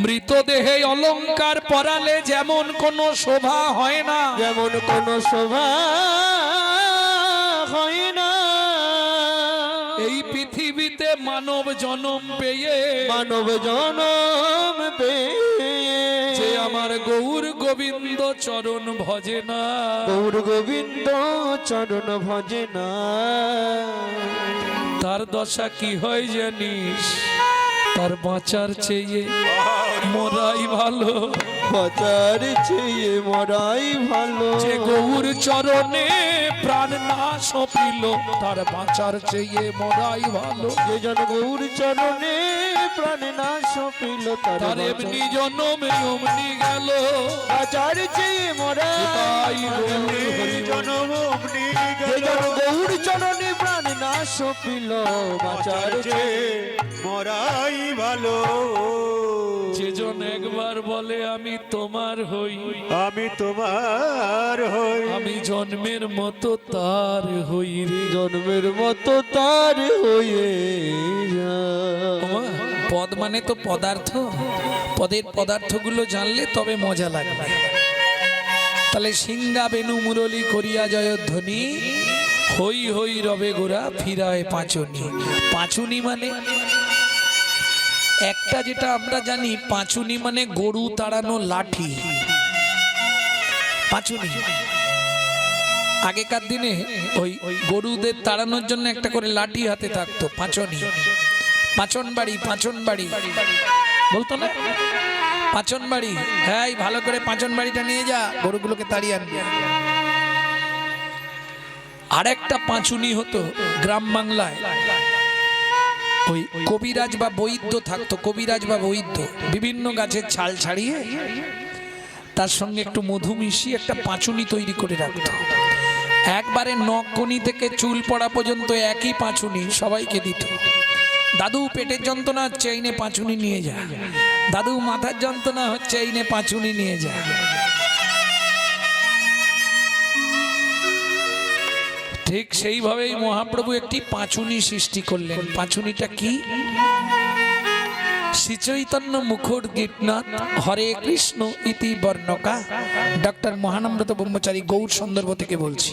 মৃতদেহে অলংকার পরালে যেমন কোনো শোভা হয় না, যেমন কোনো শোভা হয় না, এই পৃথিবীতে মানব জনম পেয়ে, মানব জনম পেয়ে যে আমার গৌর গোবিন্দ চরণ ভজে না, গৌর গোবিন্দ চরণ ভজে না, তার দশা কি হয় জানিস, তার বাঁচার চেয়ে মরাই ভালো। বাঁচার চেয়ে মরাই ভালো। যে গৌর চরণে প্রাণ না সপিল, তার বাঁচার চেয়ে মরাই ভালো। যে জন গৌর চরণে প্রাণ না সপিল, তার এমনি জনম অমনি গেল, বাঁচার চেয়ে মরাই এমনি জনম অমনি যে গেল। জন গৌর চরণে প্রাণ না সপিল, বাঁচার চেয়ে মরাই ভালো। যেজন একবার বলে আমি তোমার হই, আমি তোমার হই, আমি জন্মের মতো তার হই রে। জন্মের মতো তার হয়ে যায়। ওমা, পদ মানে তো পদার্থ, পদের পদার্থগুলো জানলে তবে মজা লাগবে। তাহলে সিংহা বেনু মুরলী করিয়া জয়ধ্বনি, হই হই রবে গোরা ফিরায় পাঁচুনি। পাঁচুনি মানে একটা, যেটা আমরা জানি পাঁচুনি মানে গরু তাড়ানো লাঠি। পাঁচুনি আগেকার দিনে ওই গরুদের তাড়ানোর জন্য একটা করে লাঠি হাতে থাকতো, পাঁচনি। পাঁচন বাড়ি, পাঁচন বাড়ি বলতো না, পাঁচন বাড়ি। হ্যাঁ, ভালো করে পাঁচন বাড়িটা নিয়ে যা, গরুগুলোকে তাড়িয়ে আনবি। আরেকটা পাঁচুনি হতো গ্রাম বাংলায়, ওই কবিরাজ বা বৈদ্য থাকতো, কবিরাজ বা বৈদ্য বিভিন্ন গাছের ছাল ছাড়িয়ে তার সঙ্গে একটু মধু মিশিয়ে একটা পাঁচুনি তৈরি করে রাখতো। একবারে নখকনি থেকে চুল পড়া পর্যন্ত একই পাঁচুনি সবাইকে দিত। দাদু পেটের যন্ত্রণা হচ্ছে, এই নে পাঁচুনি নিয়ে যা। দাদু মাথার যন্ত্রণা হচ্ছে, এই নে পাঁচুনি নিয়ে যা। ঠিক সেইভাবেই মহাপ্রভু একটি পাঁচুনি সৃষ্টি করলেন। পাঁচুনিটা কি? শ্রী চৈতন্য মুখর গীতনাথ হরে কৃষ্ণ ইতি বর্ণকা। ডক্টর মহানম্রত ব্রহ্মচারী গৌর সন্দর্ভ থেকে বলছি।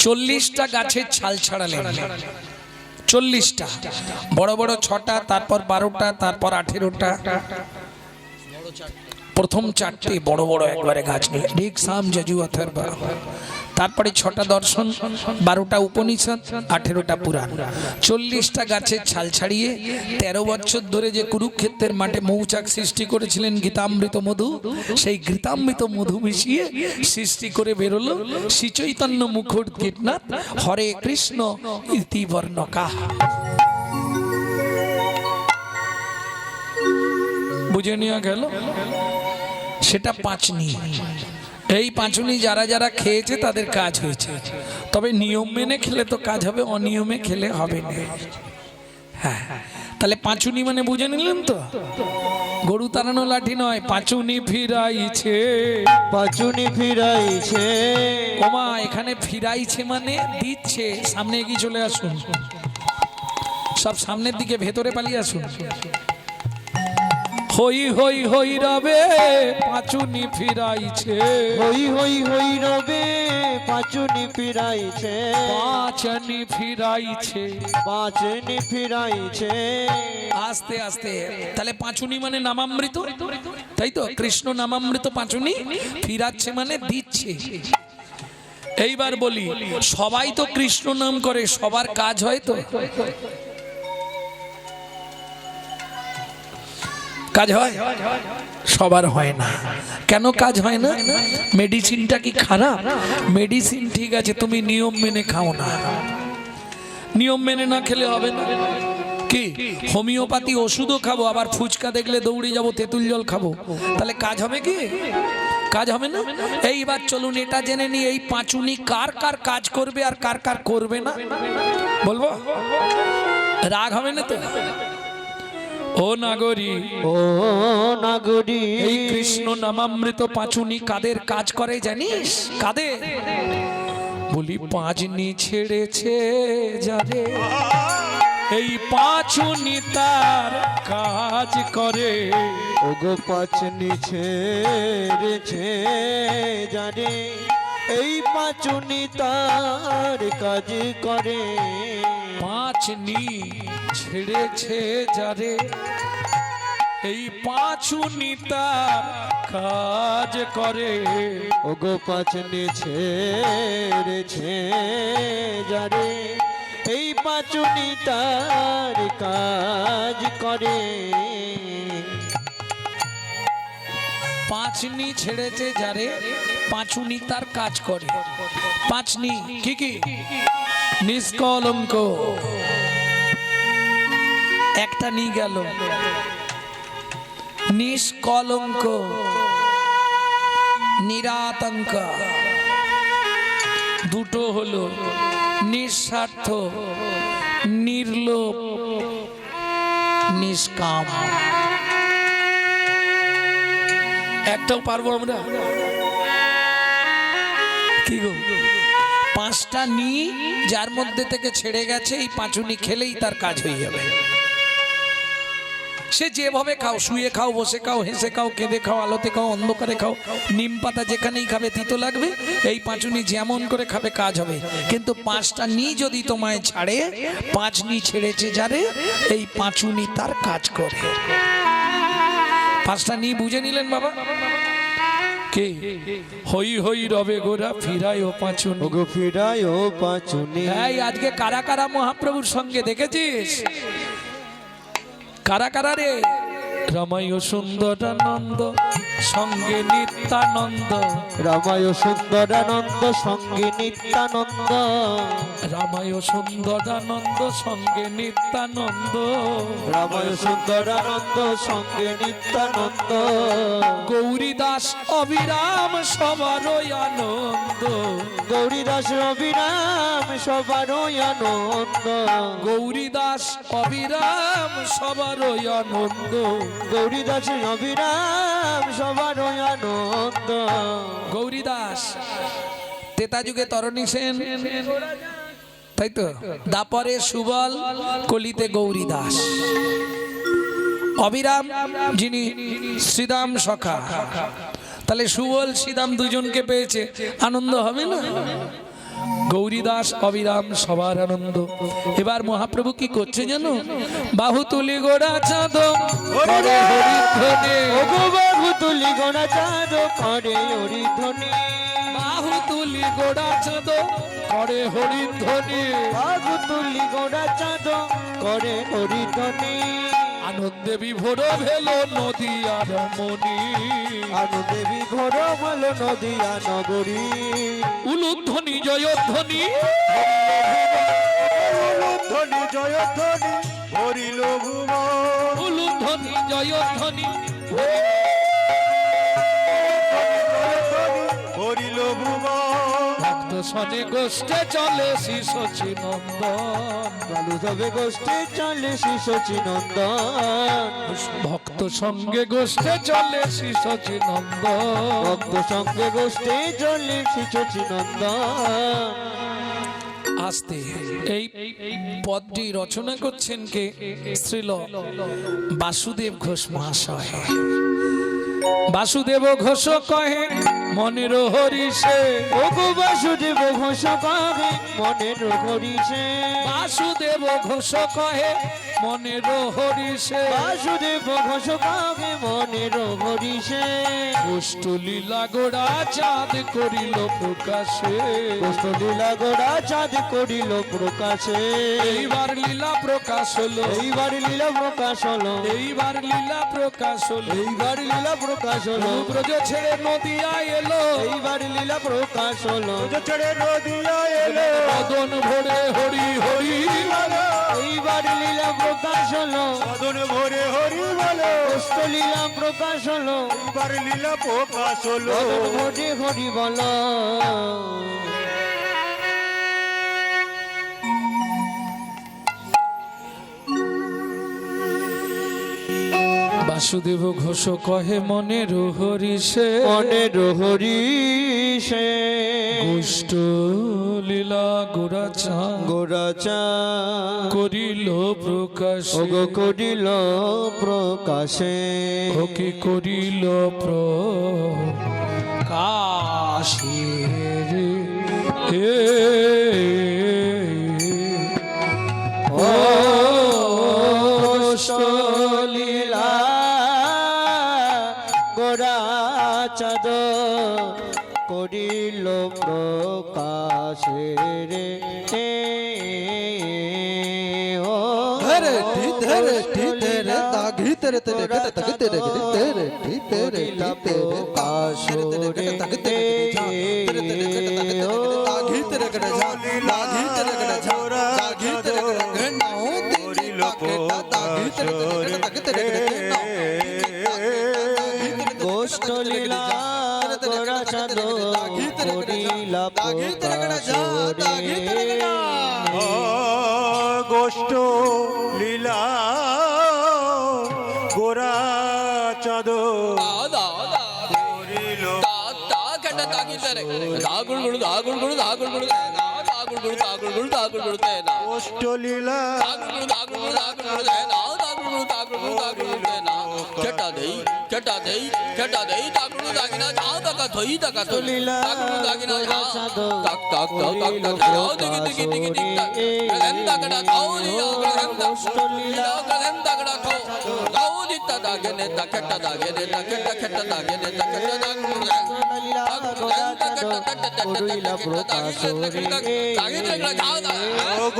40টা গাছের ছাল ছাড়ালেন, 40টা, বড় বড় 6টা, তারপর 12টা, তারপর 18টা, প্রথম 4টে বড় বড় একবারে গাছ নিয়ে, ঋক সাম যজু অথর্ব। তারপরে 6টা দর্শন, 12টা উপনিষদ, 18টা পুরাণ। 40টা গাছের ছাল ছাড়িয়ে 13 বছর ধরে যে কুরুক্ষেত্রের মাঠে মৌচাক সৃষ্টি করেছিলেন গীতামৃত মধু, সেই গীতামৃত মধু মিশিয়ে সৃষ্টি করে বেরোলো শ্রী চৈতন্য মুখর গীতনাথ হরে কৃষ্ণ ইতি বর্ণকা। বুঝে নেওয়া গেল? সেটা পাঁচনি। এই পাঁচুনি যারা যারা খেয়েছে তাদের কাজ হয়েছে, তবে নিয়ম মেনে খেলে তো কাজ হবে, অনিয়মে খেলে হবে না। হ্যাঁ, তাহলে পাঁচুনি মানে বুঝে নিলেন তো, গরু তাড়ানো লাঠি নয়, পাঁচুনি ফিরাইছে, পাঁচুনি ফিরাইছে। ওমা, এখানে ফিরাইছে মানে দিচ্ছে। সামনে এগিয়ে চলে আসুন, সব সামনের দিকে, ভেতরে পালিয়ে আসুন। হই হই হই রবে পাঁচুনি ফিরাইছে, হই হই হই রবে পাঁচুনি ফিরাইছে, পাঁচনি ফিরাইছে, পাঁচুনি ফিরাইছে। আস্তে আস্তে। তাহলে পাঁচুনি মানে নামামৃত, তাই তো? কৃষ্ণ নামামৃত পাঁচুনি ফিরাচ্ছে মানে দিচ্ছে। এইবার বলি, সবাই তো কৃষ্ণ নাম করে, সবার কাজ হয় তো? কাজ হয়? সবার হয় না। কেন কাজ হয় না? মেডিসিনটা কি খারাপ? মেডিসিন ঠিক আছে, তুমি নিয়ম মেনে খাও না। নিয়ম মেনে না খেলে হবে না। কি হোমিওপ্যাথি ওষুধও খাবো, আবার ফুচকা দেখলে দৌড়ে যাবো, তেঁতুল জল খাবো, তাহলে কাজ হবে কি? কাজ হবে না। এইবার চলুন এটা জেনে নি, এই পাঁচুনি কার কার কাজ করবে আর কার কার করবে না বলবো? রাগ হবে না তো? ও নাগরী, ও নাগরী, এই কৃষ্ণ নামামৃত পাঁচুনি কাদের কাজ করে জানিস? কাদের? বলি পাঁচনি ছেড়েছে যারে, এই পাঁচুনি তার কাজ করে। ওগো পাঁচনি ছেড়েছে জানে, এই পাঁচুনি তার কাজ করে। পাঁচনি ছেড়েছে যারে, এই পাঁচুনি তার কাজ করে। ওগো পাঁচনি ছেড়েছে যারে, এই পাঁচুনি তার কাজ করে। পাঁচনি ছেড়েছে যারে, পাঁচুনি তার কাজ করে। পাঁচনি কি কি? নিষ্কলঙ্ক, একটা নি গেল। নিষ্কলঙ্ক, নিরাতঙ্ক, দুটো হলো। নিঃস্বার্থ, নির্লোভ, নিষ্কাম। একটাও পারবো আমরা? কি গো, পাঁচটা নি যার মধ্যে থেকে ছেড়ে গেছে, এই পাঁচুনি খেলেই তার কাজ হয়ে যাবে। সে যেভাবে খাও, শুয়ে খাও, বসে খাও, হেসে খাও, কেঁদে খাও, আলোতে খাও, অন্ধকারে খাও, নিম পাতা যেখানেই খাবে তিতো লাগবে, এই পাঁচুনি যেমন করে খাবে কাজ হবে। কিন্তু পাঁচটা নি যদি তোমায় ছাড়ে, পাঁচ নি ছেড়েছে যারে, এই পাঁচুনি তার কাজ করে। পাঁচটা নি বুঝে নিলেন বাবা? কে? হই হই রবে গোরা ফিরায় ও পাঁচুনি। ওগো ফিরায় ও পাঁচুনি। এই আজকে কারা কারা মহাপ্রভুর সঙ্গে দেখেছিস? কারা কারা রে? রমায় সুন্দরানন্দ সঙ্গে নিত্যানন্দ, রামায় সুন্দরানন্দ সঙ্গে নিত্যানন্দ, রামায় সুন্দরানন্দ সঙ্গে নিত্যানন্দ, রামায় সুন্দরানন্দ সঙ্গে নিত্যানন্দ। গৌরীদাস অবিরাম সবারই আনন্দ, গৌরীদাস অবিরাম সবারই আনন্দ, গৌরীদাস অবিরাম সবারই আনন্দ, গৌরীদাস অবিরাম সবারই আনন্দ। গৌরীদাস তেতা যুগে তরণী সেন, তাই তো? দাপরে সুবল, কলিতে গৌরীদাস। অবিরাম যিনি শ্রীদাম সখা, তাহলে সুবল শ্রীদাম দুজনকে পেয়েছে, আনন্দ হবে না? গৌরীদাস অবিরাম সবার আনন্দ। এবার মহাপ্রভু কি করছে জানো? বাহু তুলি গোড়া চাঁদ করে হরিধ্বনি, ওগো বাহু তুলি গোড়া চাঁদ করে হরিধ্বনি, বাহু তুলি গোড়া চাঁদ করে হরিধ্বনি, বাহু তুলি গোড়া চাঁদ করে হরিধ্বনি। আনন্দে বিভোর ভেল নদীয়ার মনি, আনন্দে বিভোর হল নদিয়া নগরী, উলুধ্বনি জয়ধ্বনি, ধ্বনি জয়ধ্বনি হরিল ভুবন, উলুধ্বনি জয়ধ্বনি, হরিল ভুবন। ভক্ত সনে গোষ্ঠে চলে শ্রী সচিনন্দন, কালু তবে গোষ্ঠী চলে শ্রী সচিনন্দন, ভক্ত সঙ্গে গোষ্ঠে চলে শ্রী সচিনন্দন। ভক্ত সঙ্গে গোষ্ঠী চলে শ্রী সচিনন্দন। আসতে এই পদটি রচনা করছেন কে? শ্রীল বাসুদেব ঘোষ মহাশয়। বাসুদেব ঘোষ কহে মনের হরিষে, ওগো বাসুদেব ঘোষ কহে মনের হরিষে, বাসুদেব ঘোষ কহে মনের হরিষে, বাসুদেব ঘোষ কহে মনের হরিষে। গোষ্ঠ লীলা গোড়া চাঁদ করিল প্রকাশে, কষ্ট লীলা গোড়া চাঁদ করিল প্রকাশে, এইবার লীলা প্রকাশ হলো, এইবার লীলা প্রকাশ হলো, এইবার লীলা প্রকাশ হলো, এইবার লীলা প্রকাশ হলো, ব্রজ ছেড়ে নদিয়া এলো, এইবার লীলা প্রকাশ হলো, ছেড়ে নদিয়া এলো, মদন ভরে হরি হরি বলো, এইবার লীলা প্রকাশ হলো, মদন ভরে হরি বলো, কষ্ট লীলা প্রকাশ হলো, এবার লীলা প্রকাশ হলো। ভরে হরি বলো। বাসুদেব ঘোষ কহে মনের হরিষে মনের হরিষে গোষ্ঠ লীলা গোরাচা গোরাচা করিল প্রকাশ ওগো করিল প্রকাশে ওকে করিল প্রকাশে রে ও লীলা গোরাচাঁদ করিল প্রকাশে রে ও ধরে টি ধরে টি ধরে দাগি তেরে তেরে গতে তক তেরে গতে তেরে টি তেরে টি তেরে প্রকাশে তেরে তক তেরে যা তেরে তেরে গতে তক তেরে দাগি তেরে গতে যা দাগি তেরে গতে যা দাগি তেরে গতে ঘনাও দিলি পাকে দাগি তেরে গতে তক তেরে গতে নাও গোষ্ঠ লীলা গোরাচাঁদ করিল প্রকাশে গোষ্ঠ লীলা গোরা চাঁদ করিল গোষ্ঠ লীলা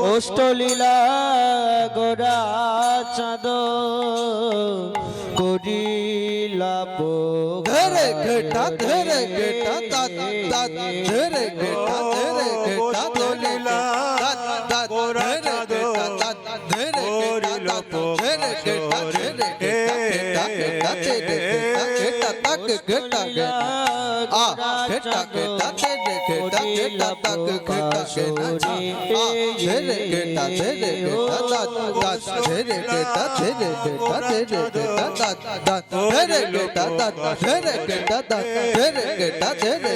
অষ্টলীলা গোরাচাঁদ করিলা ধরে ঘটা ধরে ঘটা দাদ দাদ ধরে ঘটা ধরে ঘটা ধরে দাদ দাদ ধরে ঘটা দাদ ধরে ঘটা ধরে ঘটা ধরে ঘটা ঘটা ধরে ঘটা তক ঘটা আ ঘটা ঘটা ধরে ঘটা ঘটা তক ঘটা ঘটা আ ধরে ঘটা ধরে ঘটা দাদ দাদ ধরে ঘটা ধরে ঘটা ধরে ঘটা দাদ দাদ ধরে ঘটা দাদ ধরে ঘটা দাদ ধরে ঘটা ধরে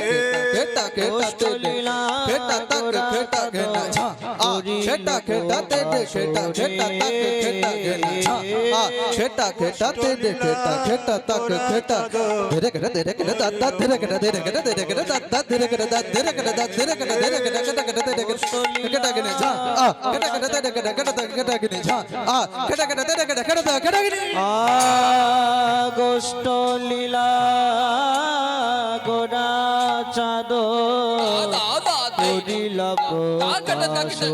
ঘটা ঘটা অষ্টলীলা ঘটা তক ঘটা ঘটা ছা আ ঘটা ঘটা ধরে ঘটা ঘটা তক ঘটা ঘটা ছা আ ঘটা ঘটা ধরে ঘটা ঘটা তক ঘটা ধরে ঘটা ধরে ঘটা দাদ দাদ ধরে ঘটা ধরে ঘটা ধরে ঘটা দাদ দাদ ধরে ঘটা দাদ ধরে ঘটা দাদ ধরে ঘটা ধরে ঘটা ঘটা ঘটা ধরে ঘটা ঘটা ছা আ ঘটা ঘটা ধরে ঘটা ঘটা ঘটা ঘটা ছা আ ঘটা ঘটা ধরে ঘটা ঘটা ঘটা ঘটা গোষ্ঠ লীলা গোরাচাঁদ করিল প্রকাশে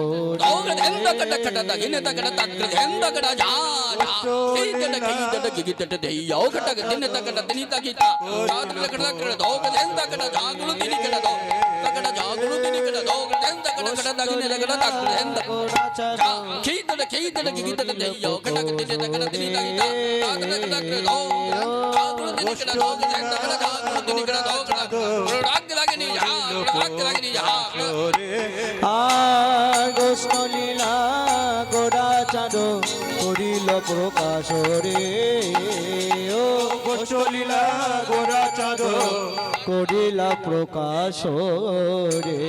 গোষ্ঠ লীলা গোরাচাঁদ করিল প্রকাশ রে ও গোষ্ঠ লীলা গোরাচাঁদ করিল প্রকাশ রে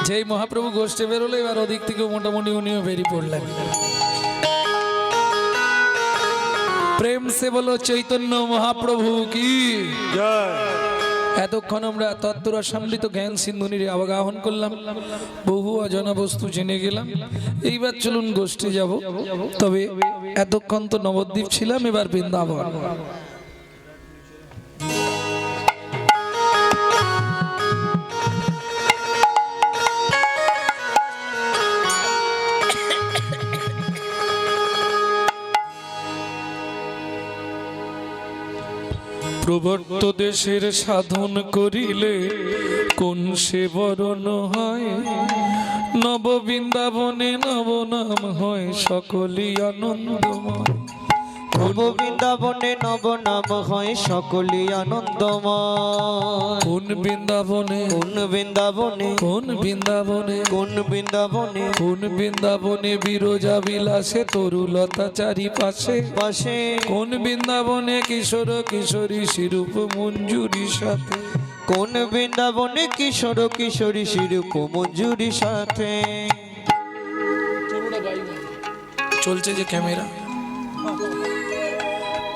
যেই মহাপ্রভু গোষ্ঠে বেরোলো এবার ওদিক থেকে মোটামুটি উনিও বেরিয়ে পড়লেন। প্রেম সে বলো চৈতন্য মহাপ্রভু কি জয়। এতক্ষণ আমরা তত্ত্বরসামৃত জ্ঞান সিন্ধুনির আবাগাহন করলাম, বহু অজানা বস্তু জেনে গেলাম। এইবার চলুন গোষ্ঠী যাব, তবে এতক্ষণ তো নবদ্বীপ ছিলাম, এবার বৃন্দাবন। প্রবর্ত দেশের সাধন করিলে কোন সে বরণ হয়, নব বৃন্দাবনে নব নাম হয় সকলই আনন্দময়। নব বৃন্দাবনে নব নাম হয় সকলই আনন্দময়। কোন বৃন্দাবনে কোন বৃন্দাবনে কোন বৃন্দাবনে কোন বৃন্দাবনে কোন বৃন্দাবনে বিরজা বিলাসে তরুলতা চারিপাশে, পাশে কোন বৃন্দাবনে কিশোর কিশোরী শিরূপ মঞ্জুরি সাথে, কোন বৃন্দাবনে কিশোর কিশোরী শিরূপ মঞ্জুরি সাথে। চলছে যে ক্যামেরা,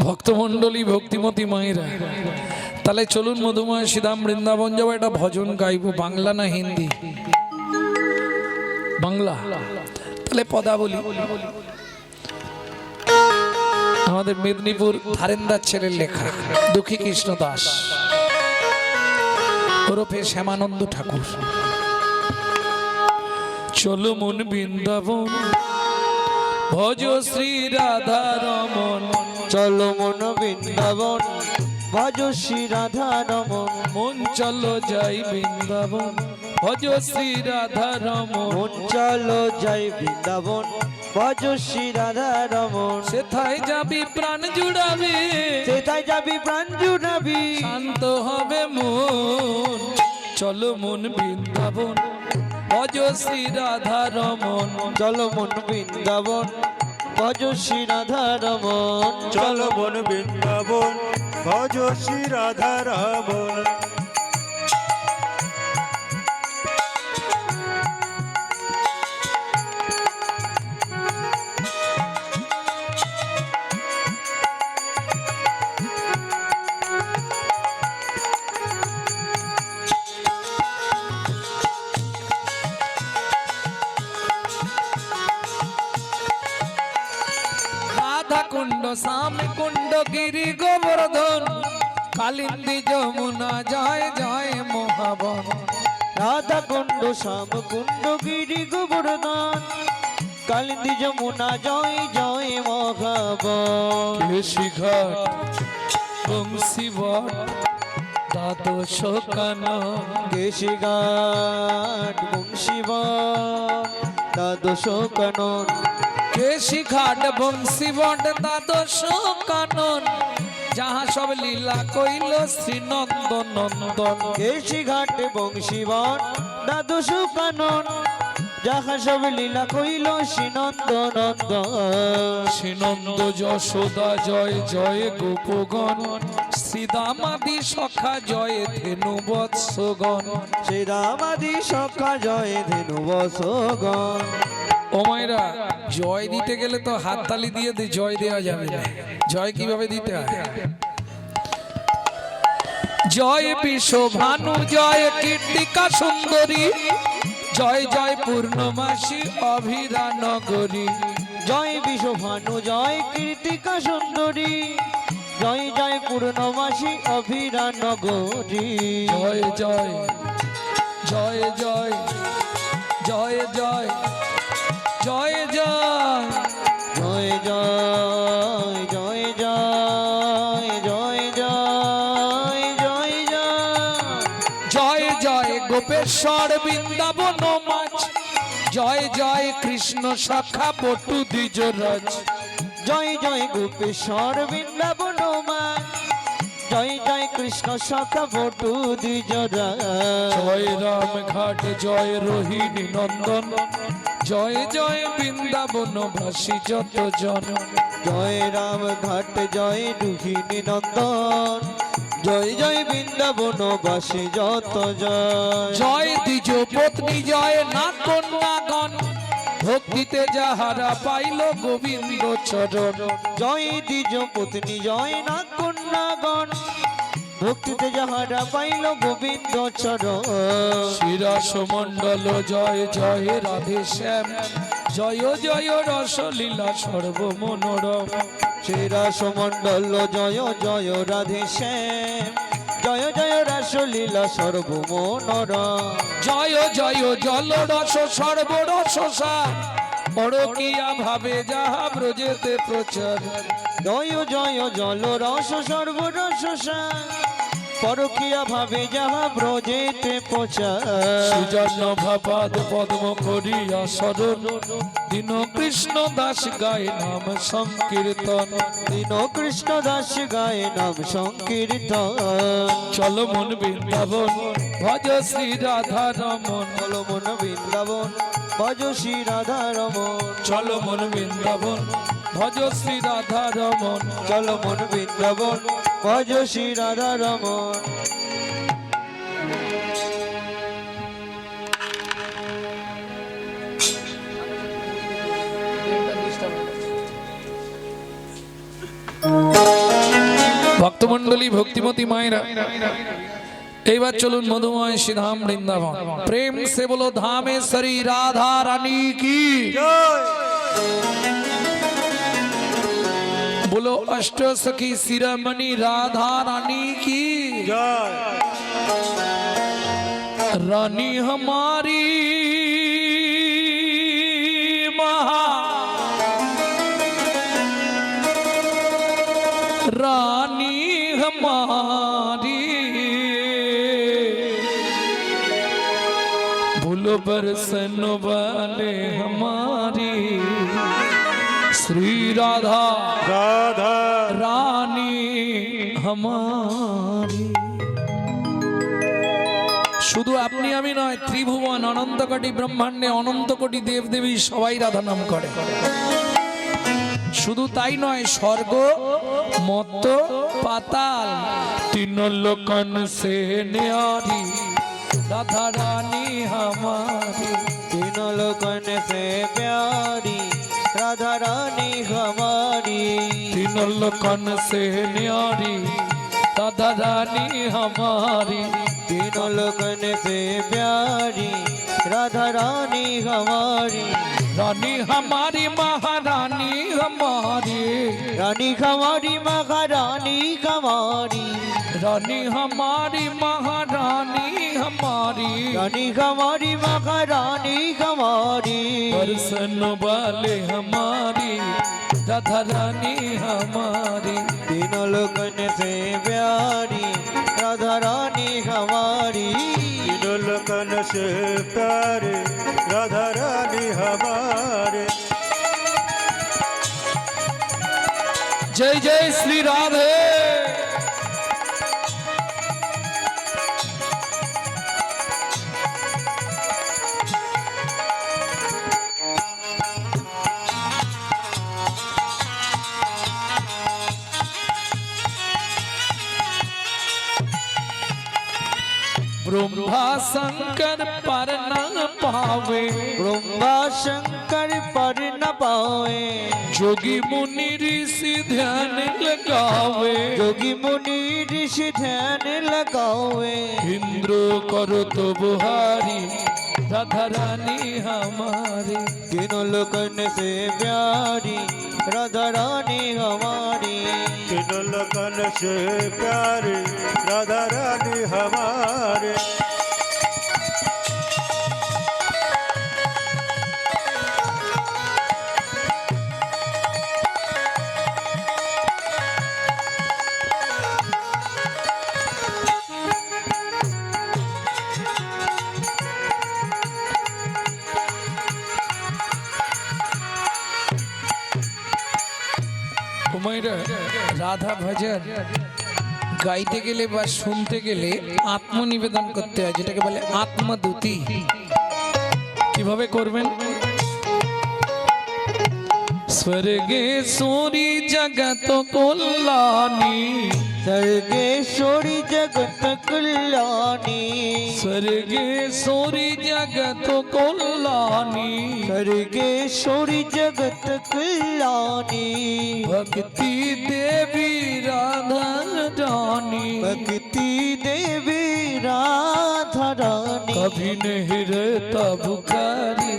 ভক্তমণ্ডলী ভক্তিমতী মায়েরা, তাহলে চলুন মধুময় শ্রীধাম বৃন্দাবন যাবো। একটা ভজন গাইবো, বাংলা না হিন্দি? বাংলা। তাহলে পদাবলী আমাদের মেদিনীপুর ধারেন্দার ছেলের লেখা, দুঃখী কৃষ্ণ দাস ওরফে শ্যামানন্দ ঠাকুর। চলো মন বৃন্দাবন ভজ শ্রী রাধা রমন, চলো মন বৃন্দাবন ভজ শ্রী রাধা রমন। মন চলো যাই বৃন্দাবন ভজ শ্রী রাধা রমন, মন চলো যাই বৃন্দাবন ভজ শ্রী রাধা রমন। সেথায় যাবি প্রাণ জুড়াবি, সেথায় যাবি প্রাণ জুড়াবি, শান্ত হবে মন। চলো মন বৃন্দাবন ভজ শ্রী রাধা রমন, চলো মন বৃন্দাবন ভজ শ্রী রাধা রমন। চলো বন বৃন্দাবন ভজ শ্রী রাধা রমন। রাধা কুণ্ড শ্যাম কুণ্ড গিরি গোবর্ধন, কালিন্দী যমুনা জয় জয় মহাবন। রাধা কুণ্ড শ্যাম কুণ্ড গিরি গোবর্ধন, কালিন্দী যমুনা জয় জয় মহাবন। কেশি ঘাট বংশী বট দ্বাদশ কানন, কেশিঘাট মুন্সিবান দ্বাদশ কানন। কেশি ঘাট বংশী বট দ্বাদশ কানন, যাহা সব লীলা কইল শ্রীনন্দ নন্দন। কেশিঘাট বংশীবান দ্বাদশ কানন, যাহা সব লীলা কইল শ্রীনন্দ নন্দন। শ্রীনন্দ যশোদা জয় জয় গোপগণ, শ্রীদামাদি সখা জয় ধেনু বৎসগণ। শ্রীরামাদি সখা জয় ধেনু বৎসগণ। ও মায়েরা, জয় দিতে গেলে তো হাততালি দিয়ে জয় দেওয়া যাবে না। জয় কিভাবে দিতে হয়? জয় বিশ্ব ভানু জয় কীর্তিকা সুন্দরী, জয় জয় পূর্ণমাসী অভিরা নগরী। জয় বিশ্বভানু জয় কীর্তিকা সুন্দরী, জয় জয় পূর্ণমাসী অভিরা নগরী। জয় জয় জয় জয় জয় জয় জয় জয় জয় জয় জয় জয় জয় জয় জয় জয়। জয় জয় গোপেশ্বর বৃন্দাবন মাছ, জয় জয় কৃষ্ণ শাখা বটু দ্বিজরাজ। জয় জয় গোপেশ্বর বৃন্দাবন মা, জয় জয় কৃষ্ণ সখা বটু দ্বিজরা। জয় রাম ঘাট জয় রোহিণী নন্দন, জয় জয় বৃন্দাবন ভাসী যত জন। জয় রাম ঘাট জয় রোহিণী নন্দন, জয় জয় বৃন্দাবন বাসী যত জয়। জয় দ্বিজ পত্নী জয় না কন্যাগণ, ভক্তিতে যাহারা পাইল গোবিন্দ চরণ। জয় দ্বিজ পত্নী জয় না কন্যাগণ, ভক্তিতে যাহারা পাইল গোবিন্দ চরণ। শিরাস মণ্ডল জয় জয় রাধে শ্যাম, জয় জয় রসলীলা সর্বমনোরম। শ্রীরাস মণ্ডল জয় জয় রাধে শ্যাম, জয় জয় রাসলীলা সর্বমনোরম। জয় জয় জল রস সর্বরস সার, পরকিয়া ভাবে যাহা ব্রজেতে প্রচার। জয় জয় জল রস সর্বরস পরকিয়া ভাবে যাহা ব্রজেতে পোষা সুজন্য ভাবাদ পদ্ম করিয়া শরণ দীন কৃষ্ণ দাস গায় নাম সংকীর্তন দীন কৃষ্ণ দাস গায়ে নাম সংকীর্তন চল মন বৃন্দাবন ভজ শ্রী রাধা রমন চলো মন বৃন্দাবন ভজ শ্রী রাধা রমন চল মন বৃন্দাবন ভজ শ্রী রাধা রমন চলো মন বৃন্দাবন ভজ শ্রী রাধা রমন ভক্তমন্ডলী ভক্তিমতী মায়েরা এইবার চলুন মধুময় শ্রীধাম বৃন্দাবন প্রেম সে বলো ধামেশ্বরী রাধা রানী কি बोलो अष्ट सखी शिरोमणि राधा रानी की जय रानी हमारी महा रानी हमारी बोलो बरसन वाले हमारी श्री राधा राधा रानी हमारी শুধু আপনি আমি নয় ত্রিভুবন অনন্ত কোটি ব্রহ্মাণ্ডে অনন্ত কোটি দেব দেবী সবাই রাধা নাম করে শুধু তাই নয় স্বর্গ মর্ত পাতাল তিন লোকন সে ন্যারি রাধা রানী हमारी तीन लोकन से प्यारी राधा रानी हमारी तीन लोकन से न्यारी राधा रानी हमारी तीन लोकन से प्यारी राधा रानी हमारी रानी हमारी महारानी हमारी रानी हमारी महारानी हमारी रानी हमारी महारानी हमारी रानी हमारी महारानी हमारी दर्शन वाले हमारी राधा रानी हमारी तीन लोकन से प्यारी राधा रानी हमारी तीन लोकन से प्यारे राधा रानी हमारे जय जय श्री राधे ब्रह्मा शंकर पर न पावे ब्रह्मा शंकर पर न पावे जोगी मुनि ऋषि ध्यान लगावे जोगी मुनि ऋषि ध्यान लगावे इंद्र करो तो बुहारी राधा रानी हमारी तीनों लोकन से प्यारी राधा रानी हमारी तीन लोकन से प्यारे राधा रानी हमारे রাধা ভজন গাইতে গেলে বা শুনতে গেলে আত্মনিবেদন করতে হয় যেটাকে বলে আত্মদুতি কিভাবে করবেন स्वर्गेश्वरी जगत कल्याणी सर्गेश्वरी जगत कल्याणी स्वर्गेश्वरी जगत कल्याणी सर्गेश्वरी जगत कल्याणी भक्ति देवी राधा रानी भक्ति देवी राधा रानी कभी नहीं रहता भुखारी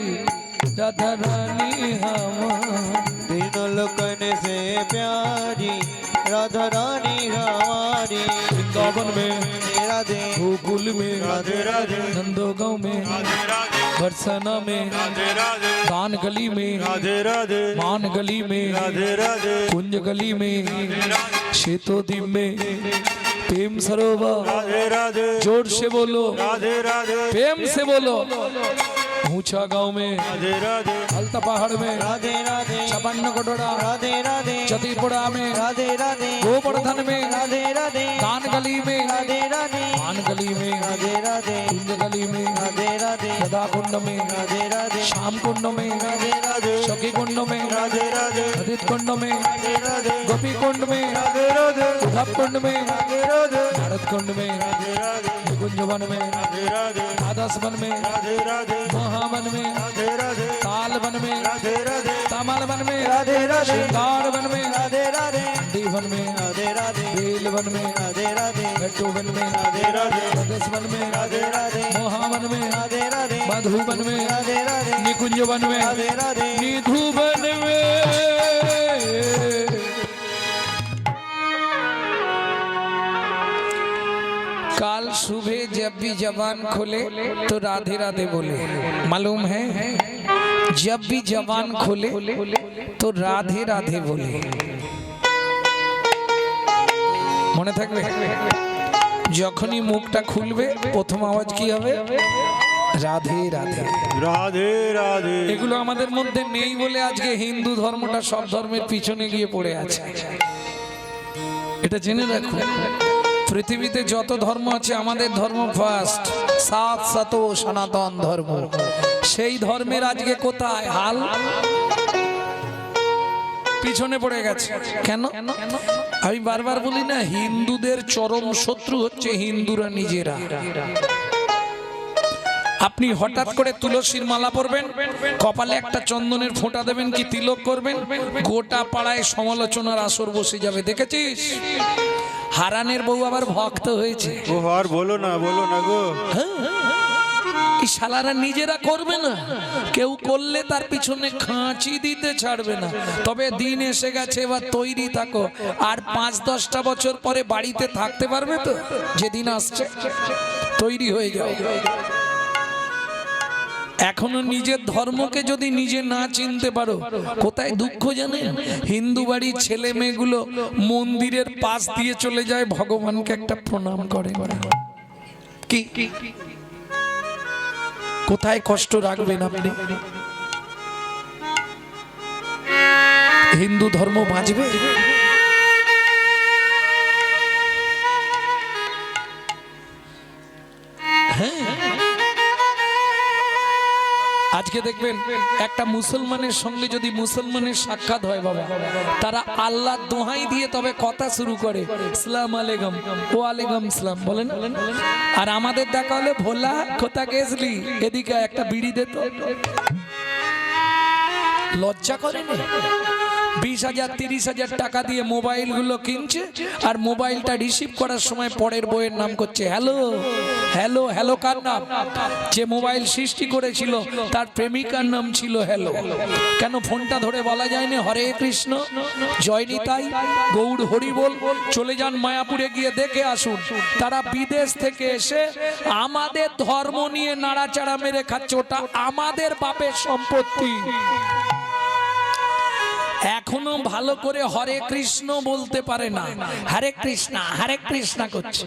राधा रानी हमारी तीनों लोकन से प्यारी राधा रानी हमारी वृंदावन में, राधे राधे गोकुल में, राधे राधे नंदगांव में, राधे राधे बरसाना में, राधे राधे दान गली में, राधे राधे मान गली में, राधे राधे कुंज गली में, शेतोद्वीप में, प्रेम सरोवर। राधे राधे जोर से बोलो, राधे राधे प्रेम से बोलो। ऊंचा गांव में, राधे राधे अलता पहाड़ में, राधे राधे छपन्न कटोरा, राधे राधे चतीपुरा में, राधे राधे गोवर्धन में, राधे राधे दान गली में, राधे राधे मान गली में, राधे राधे कुंज गली में, राधे राधे गदा कुंड में, राधे राधे श्याम कुंड में, राधे राधे सखी कुंड में, राधे राधे अदित कुंड में, राधे राधे गोपी कुंड में, राधे राधे उद्धव कुंड में, राधे राधे भारत कुंड में, राधे राधे निकुंज वन में, राधे राधे आदर्श वन में, राधे राधे महावन में, राधे राधे ताल वन में, राधे राधे तामल वन में, राधे राधे श्रृंगार वन में, राधे राधे डी वन में, राधे राधे बेल वन में, राधे राधे गट्टू वन में, राधे राधे प्रदेश वन में, राधे राधे मोहावन में, राधे राधे मधुबन में, राधे राधे निकुंज वन में, राधे राधे निधुबन में। काल सुबह जब भी जबान खोले तो राधे राधे बोले, मालूम है? जब भी जबान खोले तो राधे राधे बोले। মনে থাকবে? যখনই মুখটা খুলবে প্রথম আওয়াজ কি হবে? রাধে রাধে। রাধে রাধে এগুলো আমাদের মধ্যে নেই বলে আজকে হিন্দু ধর্মটা সব ধর্মের পিছনে গিয়ে পড়ে আছে। এটা জেনে রাখো, পৃথিবীতে যত ধর্ম আছে আমাদের ধর্ম ফার্স্ট, সাত শত সনাতন ধর্ম। সেই ধর্মের আজকে কোথায় হাল? পিছনে পড়ে গেছে। কেন? আমি বারবার বলি না, হিন্দুদের চরম শত্রু হচ্ছে হিন্দুরা নিজেরা। আপনি হঠাৎ করে তুলসীর মালা পরবেন, কপালে একটা চন্দনের ফোঁটা দেবেন কি তিলক করবেন, গোটা পাড়ায় সমালোচনার আসর বসে যাবে। দেখেছিস? হারানের বউ আবার ভক্ত হয়েছে। ও আর বলো না গো। এই শালারা নিজেরা করবে না, কেউ করলে তার পিছনে খাঁচি দিতে ছাড়বে না। তবে দিন এসে গেছে, এবার তৈরি থাকো। আর 5-10টা বছর পরে বাড়িতে থাকতে পারবে তো? যেদিন আসছে তৈরি হয়ে যাও। এখনো নিজের ধর্মকে যদি নিজে না চিনতে পারো, কোথায় দুঃখ জানেন? হিন্দু বাড়ির ছেলে মেয়েগুলো মন্দিরের পাশ দিয়ে চলে যায়, ভগবানকে একটা প্রণাম করে। কি কোথায় কষ্ট রাখবেন আপনি? হিন্দু ধর্ম বাঁচবে? হ্যাঁ, আজকে দেখবেন একটা মুসলমানের সঙ্গে যদি মুসলমানের সাক্ষাৎ হয় বাবা, তারা আল্লাহ দোহাই দিয়ে তবে কথা শুরু করে, সালাম আলাইকুম, ও আলাইকুম সালাম বলেন। আর আমাদের দেখা হলে ভোলা কোথা গেছলি, এদিকে একটা বিড়ি দে তো। লজ্জা করে না? 20,000-30,000 টাকা দিয়ে মোবাইল গুলো কিনছে, আর মোবাইলটা রিসিভ করার সময় পরের বইয়ের নাম করছে হ্যালো হ্যালো হ্যালো। কার নাম? যে মোবাইল সৃষ্টি করেছিল তার প্রেমিকার নাম ছিল হ্যালো। কেন ফোনটা ধরে বলা যায়নি হরে কৃষ্ণ, জয় নিতাই, গৌর হরি বল? চলে যান মায়াপুরে, গিয়ে দেখে আসুন, তারা বিদেশ থেকে এসে আমাদের ধর্ম নিয়ে নাড়াচাড়া মেরে খাচ্ছে। ওটা আমাদের বাপের সম্পত্তি। এখনো ভালো করে হরে কৃষ্ণ বলতে পারে না, হরে কৃষ্ণা করছে।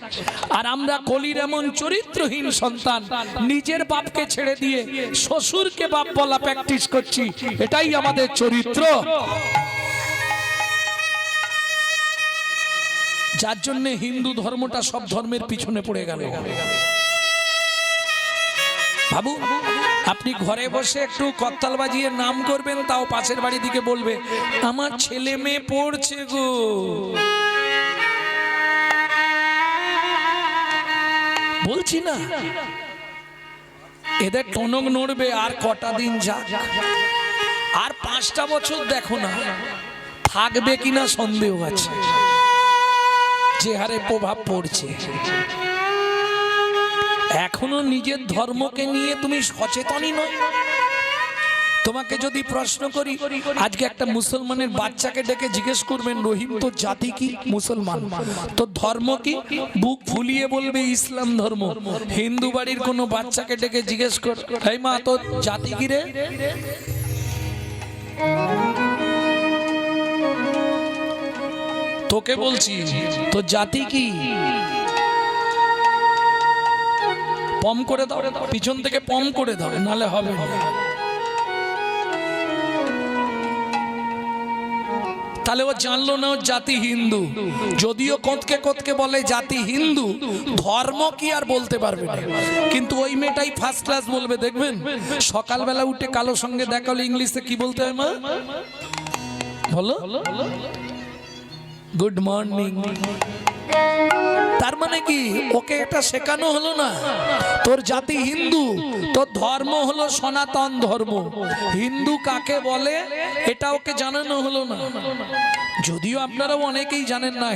আর আমরা কলির এমন চরিত্রহীন সন্তান, নিজের বাপকে ছেড়ে দিয়ে শ্বশুরকে বাপ বলা প্র্যাকটিস করছি। এটাই আমাদের চরিত্র, যার জন্য হিন্দু ধর্মটা সব ধর্মের পিছনে পড়ে গেল। বাবু, আপনি ঘরে বসে একটু করতাল বাজিয়ে নাম করবেন, তাও পাশের বাড়ি দিকে বলবে আমার ছেলে মেয়ে পড়ছে গো। বলছি না, এদের টনক নড়বে। আর কটা দিন যাক, আর 5টা বছর দেখো না, থাকবে কিনা সন্দেহ আছে, যে হারে প্রভাব পড়ছে। এখনো নিজের ধর্মকে নিয়ে তুমি সচেতনই নয়। তোমাকে যদি প্রশ্ন করি, আজকে একটা মুসলমানের বাচ্চাকে ডেকে জিজ্ঞেস করবেন, রহিম তোর জাতি কি? মুসলমান। তোর ধর্ম কি? বুক ফুলিয়ে বলবে ইসলাম ধর্ম। হিন্দু বাড়ির কোনো বাচ্চাকে ডেকে জিজ্ঞেস কর, এই মা তোর জাতি কি রে? তোকে বলছি তোর জাতি কি? পম করে দাও, পিছন থেকে পম করে দাও, নালে হবে না। তাহলে ও জানলো না ওর জাতি হিন্দু। যদিও কোতকে কোতকে বলে জাতি হিন্দু, ধর্ম কি আর বলতে পারবে না। কিন্তু ওই মেয়েটাই ফার্স্ট ক্লাস বলবে, দেখবেন সকালবেলা উঠে কালো সঙ্গে দেখা হলে ইংলিশে কি বলতে হয় মা? বলো গুড মর্নিং। তার মানে কি ওকে এটা শেখানো হলো না তোর জাতি হিন্দু, তোর ধর্ম হলো সনাতন ধর্ম। হিন্দু কাকে বলে এটা ওকে জানানো হলো না। যদিও আপনারাও অনেকেই জানেন না।